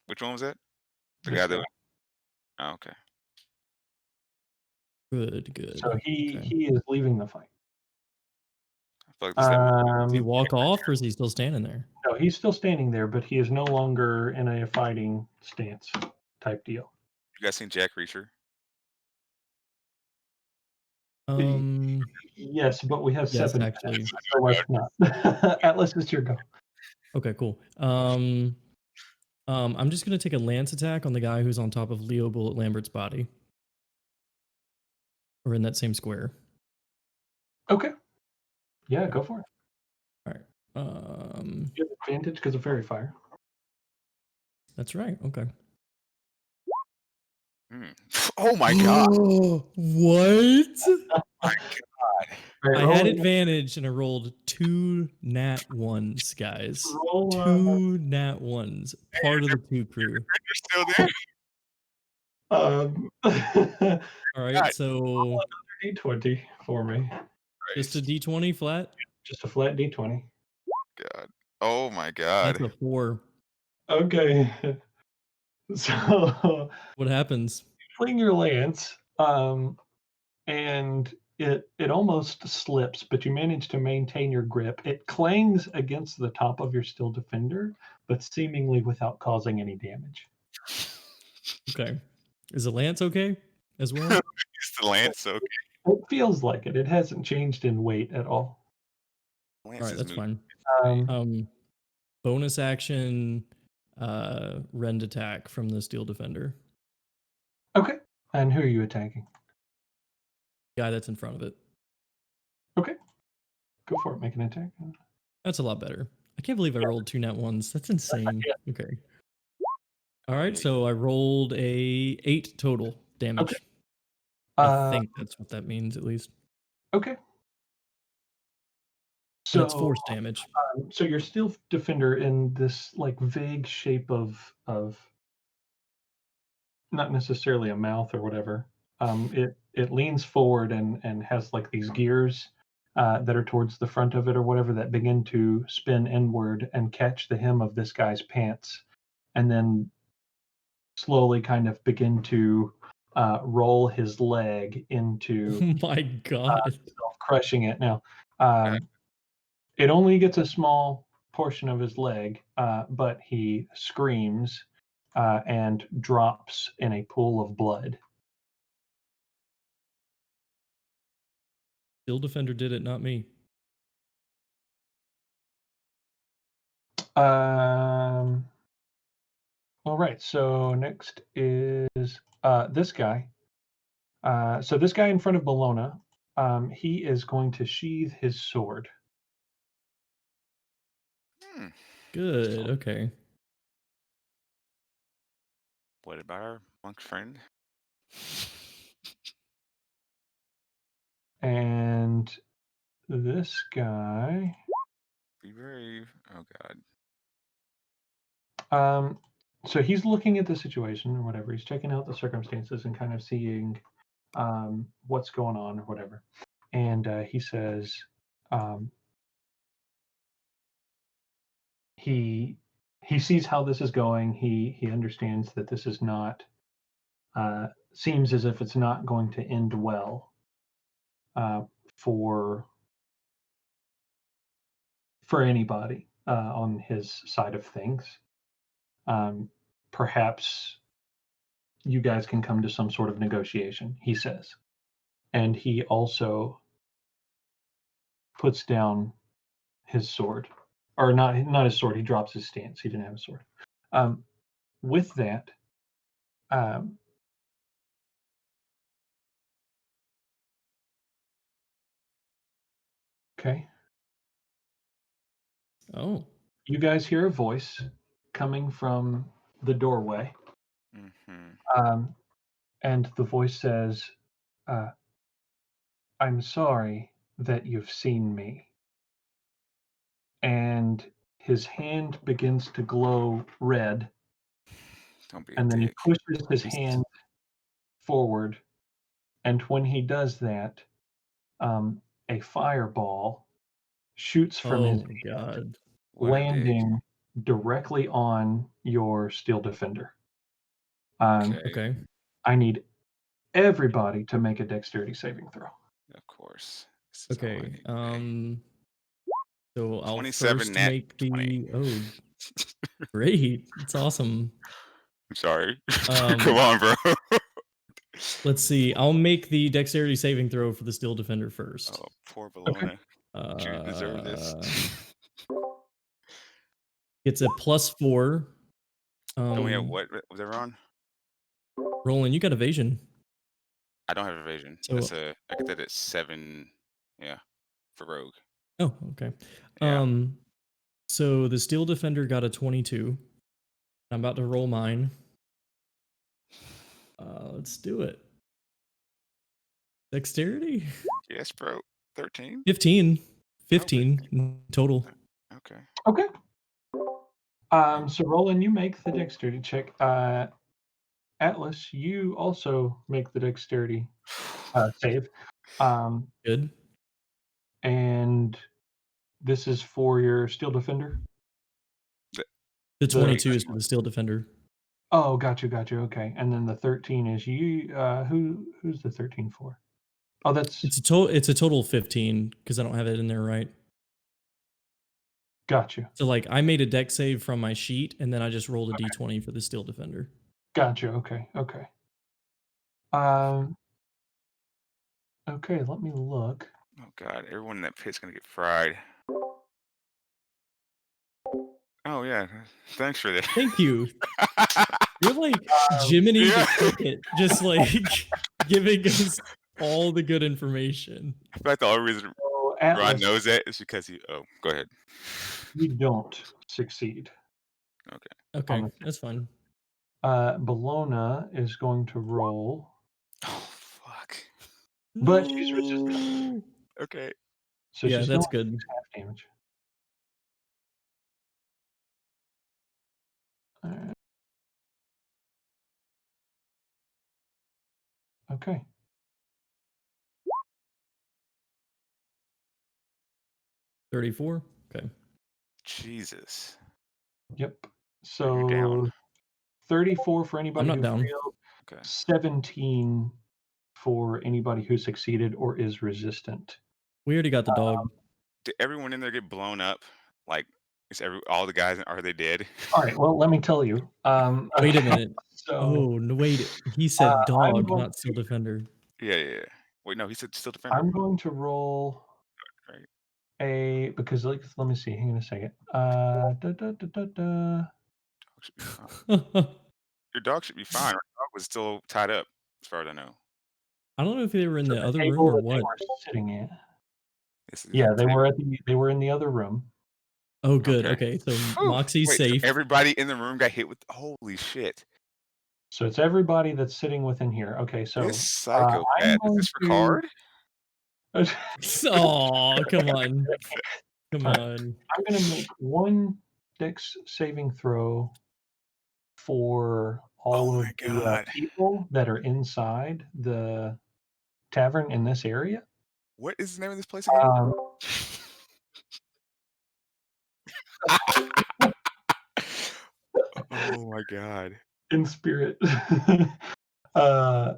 Which one was that? The This guy that. guy. Oh, okay. So Good. Okay. he is leaving the fight. I feel like this is that. Does he Um, walk off or is he still standing there? no, he's still standing there, but he is no longer in a fighting stance type deal. You guys seen Jack Reacher? Um, Yes, but we have yes, 7 actually. minutes, so let's not. Atlas, it's your go. Okay, cool. I'm just gonna take a lance attack on the guy who's on top of Leo Bullet Lambert's body. Or in that same square. Okay. Yeah, go for it. Alright. You have advantage because of fairy fire. That's right. Okay. Hmm. Oh my god! What? My god! All right, I had roll, advantage and I rolled 2 nat 1s, guys. roll, 2 nat 1s. Part of the 2 crew. You're still there? All right, God so D20 for me. just a Christ. d20 flat. Just a flat D20. God. Oh my That's god. a 4. Okay. So What happens? fling your lance, and it almost slips, but you manage to maintain your grip. It clangs against the top of your still defender, but seemingly without causing any damage. Okay. Is the lance okay as well? It's the lance, so It feels like it. It hasn't changed in weight at all. All lance right, is that's moving. fine. Bonus action rend attack from the steel defender. Okay. And who are you attacking? guy that's in front of it. Okay. Go for it. Make an attack. That's a lot better. I can't believe I rolled 2 nat ones. That's insane. Yeah. Okay. All right, Yeah. so I rolled a 8 total damage. Okay. I think that's what that means, at least. Okay. And it's So force damage. so you're still defender in this like vague shape of not necessarily a mouth or whatever. It leans forward and has like these gears that are towards the front of it or whatever that begin to spin inward and catch the hem of this guy's pants, and then slowly kind of begin to roll his leg into Oh my god. crushing it. Now, it only gets a small portion of his leg, but he screams and drops in a pool of blood. Steel defender did it, not me. All right. So next is this guy. So this guy in front of Bologna, he is going to sheathe his sword. Good. Okay. What about our monk friend? And this guy, Be brave. Oh God. so he's looking at the situation or whatever. He's checking out the circumstances and kind of seeing what's going on or whatever. And he says he sees how this is going. He understands that this is not seems as if it's not going to end well for anybody on his side of things. Perhaps you guys can come to some sort of negotiation, he says. And he also puts down his sword. Or not his sword, he drops his stance. He didn't have a sword. With that, okay. Oh. You guys hear a voice coming from the doorway. And the voice says, I'm sorry that you've seen me. And his hand begins to glow red. Don't be a And then he dick. pushes his hand forward. And when he does that, a fireball shoots from his hand, God. What a dick. landing directly on your steel defender. Okay. I need everybody to make a dexterity saving throw. Of course. This is all I Okay. need today. So I'll 27 first nat make 20. the great. It's awesome. I'm sorry. Come on, bro. Let's see. I'll make the dexterity saving throw for the steel defender first. Oh, poor Bologna. Okay. Do you deserve this? It's a +4. Don't we have what was ever on? Roland, you got evasion. I don't have evasion. So I get that at 7. Yeah, for rogue. Oh, okay. Yeah. So the steel defender got a 22. I'm about to roll mine. Let's do it. Dexterity? Yes, bro. 13. 15. 15 total. Okay. Okay. So Roland, you make the dexterity check. Atlas, you also make the dexterity save. Good. And this is for your steel defender? The 22 is for the steel defender. Oh, got you. Okay. And then the 13 is you. Who's the 13 for? Oh, that's It's a total of 15 because I don't have it in there right. got you. So like I made a dex save from my sheet and then I just rolled a d20 for the steel defender. Got you. Okay. Okay, let me look. Oh God, everyone in that pit's gonna get fried. Oh yeah, thanks for that. Thank you. You're like Jiminy the Cricket, just like giving us all the good information. I feel like the only reason So Ron Atlas, knows that is because he. Oh, go ahead. you don't succeed Okay. on Okay, the. that's fine. Bologna is going to roll, Oh fuck. but she's resistant, No. Okay. so she Yeah, still that's only good. takes half damage. Alright. Okay. 34. Okay. Jesus. Yep. Are you down? So 34 for I'm anybody not who down. failed, Okay. 17 for anybody who succeeded or is resistant. We already got the dog. Did everyone in there get blown up? Like, all the guys? Are they dead? All right. Well, let me tell you. Wait a Okay. minute. So Oh, no, wait. He said I'm dog, going not steel to defender. Yeah. Wait, no, he said still defender, I'm going to roll right? because like let me see. Hang on a second. Dog should be fine. Your dog should be fine. Your dog was still tied up, as far as I know. I don't know if they were in So the the other room table or that they what. were sitting at. This is Yeah, a table. they were in the other room. Oh, good. Okay. Okay, so Phew. Moxie's Wait, so safe. everybody in the room got hit with. Holy shit! So it's everybody that's sitting within here. Okay, This so I'm psychopath. Is going this for to. card? Oh, come on. Come All right, on. I'm going to make one Dex saving throw for Oh all of my the god. people that are inside the tavern in this area. What is the name of this place again? Um, Oh my god. in spirit. uh,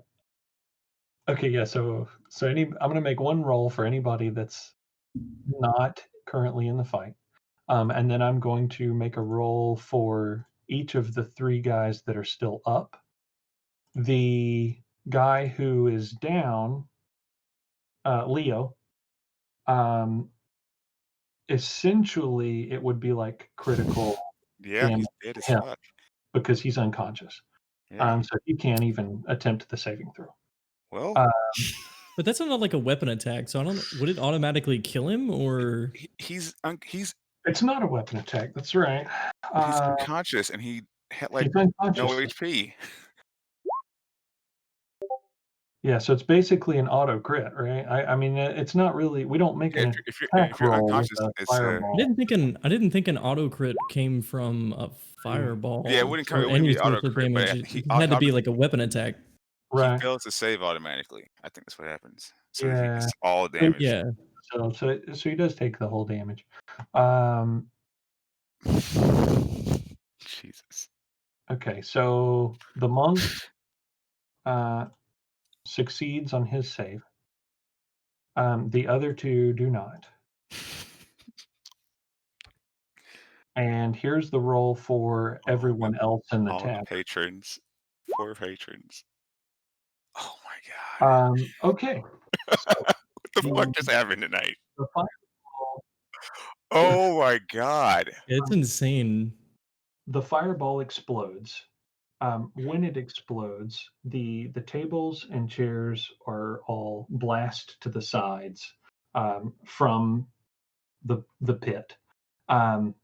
okay, yeah. So I'm going to make one roll for anybody that's not currently in the fight. And then I'm going to make a roll for each of the three guys that are still up. The guy who is down, Leo, essentially it would be like critical Yeah, damage he's dead as to him fuck. because he's unconscious. Yeah. So he can't even attempt the saving throw. Well, Uh, But that's not like a weapon attack, so I don't. Would it automatically kill him or? he's it's not a weapon attack. That's right. but he's Uh, unconscious and he had like he's no unconscious. HP. Yeah, so it's basically an auto crit, right? I mean, it's not really. We don't make Yeah, an if you're attack roll with unconscious, a it's fireball. I didn't think an auto crit came from a yeah, fireball it or wouldn't any be auto source of crit, but damage. It had to be like a weapon attack. he Right. fails to save automatically. I think that's what happens. So he Yeah. gets all damage. Yeah. So he does take the whole damage. Um, Jesus. okay, so the monk succeeds on his save. The other two do not. And here's the roll for Oh my, everyone else in the all the tab. patrons. Poor patrons. Oh my god. Okay, so What the fuck the, just happened tonight? the fireball Oh my god. It's insane. the fireball explodes. When it explodes, the tables and chairs are all blast to the sides from the pit. Um,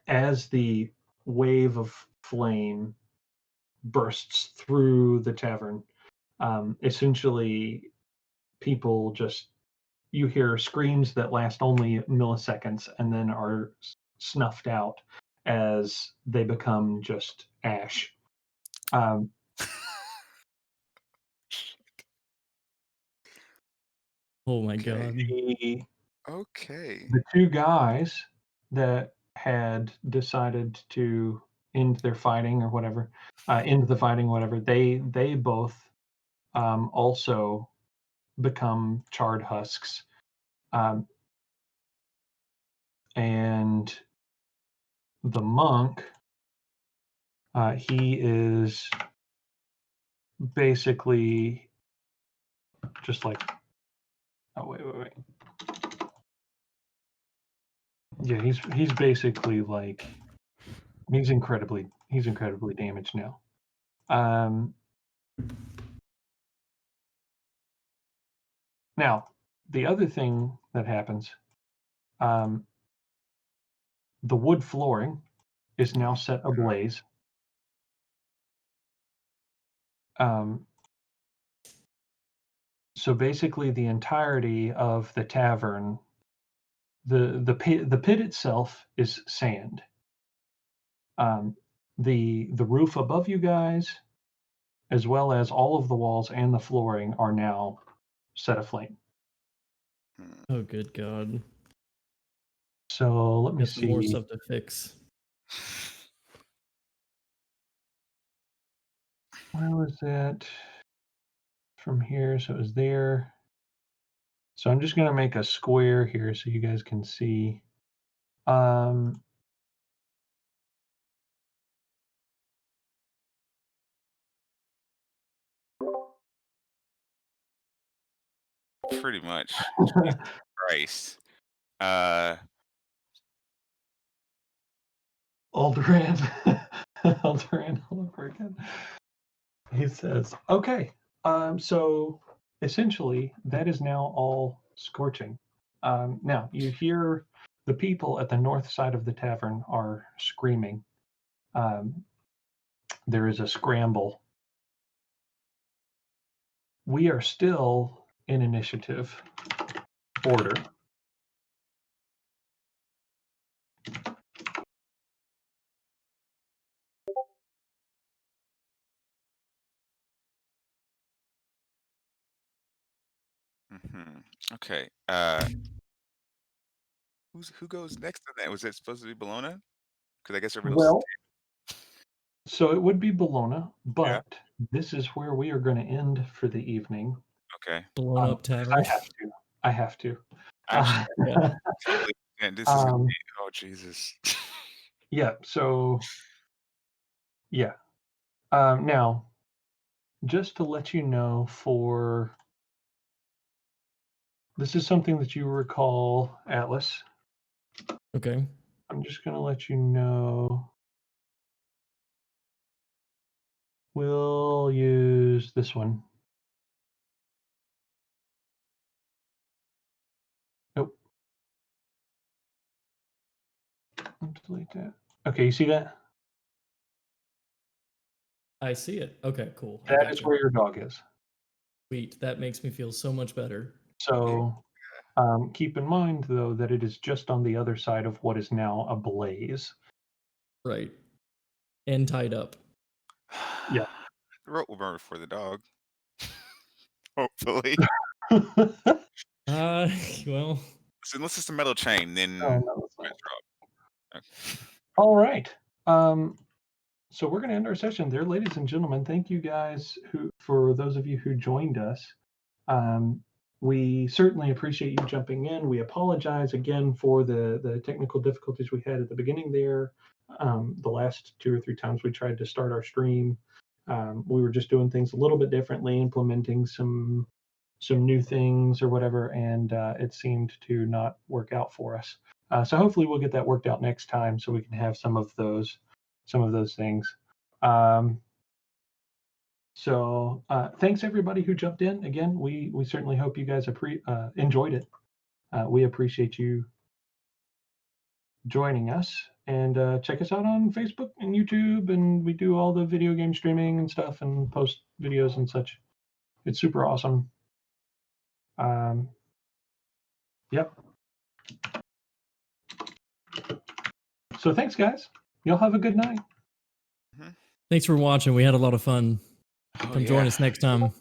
as the wave of flame bursts through the tavern, essentially people just you hear screams that last only milliseconds and then are snuffed out as they become just ash. Um, Oh my Okay. god. the Okay. the two guys that had decided to end their fighting or whatever, end the fighting, whatever, they both also become charred husks. Um, and the monk, he is basically just like, oh wait. Yeah, he's basically like he's incredibly damaged now. Um, Now, the other thing that happens, the wood flooring is now set ablaze. So basically, the entirety of the tavern, the pit itself is sand. The roof above you guys, as well as all of the walls and the flooring, are now set aflame. Oh, good God. So let me Got some more see. stuff to fix. Where was it? From here, so it was there. So I'm just going to make a square here so you guys can see. Pretty much. Jesus Christ. Alderan. Alderan all over again. He says, okay, so essentially that is now all scorching. Now you hear the people at the north side of the tavern are screaming. There is a scramble. We are still in initiative order. Okay. Who goes next on that? Was it supposed to be Bologna? Because I guess everyone else. Well, so it would be Bologna, Yeah. but this is where we are going to end for the evening. Okay. Blown up tavern. I have to. Yeah. This is gonna be, oh Jesus. Yeah. So yeah. Now, just to let you know, this is something that you recall, Atlas. Okay. I'm just going to let you know. We'll use this one. Nope. I'll delete that. Okay, you see that? I see it. Okay, cool. That is where your dog is. Sweet. That makes me feel so much better. So keep in mind, though, that it is just on the other side of what is now ablaze. Right. And tied up. Yeah. The rope will burn before the dog. Hopefully. Well. So unless it's a metal chain, then no, it's not. Okay. All right. So we're going to end our session there, ladies and gentlemen. Thank you guys for those of you who joined us. We certainly appreciate you jumping in. We apologize again for the technical difficulties we had at the beginning there. The last 2 or 3 times we tried to start our stream, we were just doing things a little bit differently, implementing some new things or whatever, and it seemed to not work out for us. So hopefully we'll get that worked out next time, so we can have some of those things. So thanks everybody who jumped in. Again, we certainly hope you guys enjoyed it. We appreciate you joining us, and check us out on Facebook and YouTube, and we do all the video game streaming and stuff and post videos and such. It's super awesome. Yep. So thanks, guys. Y'all have a good night. Thanks for watching. We had a lot of fun. Come join us next time.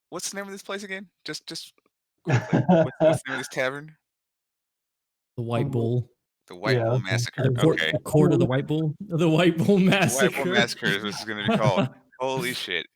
What's the name of this place again? Just quickly. What's the name of this tavern? The White Bull. The White Bull Massacre. Okay. The Court of the White Bull. The White Bull Massacre. The White Bull Massacre is what it's going to be called. Holy shit.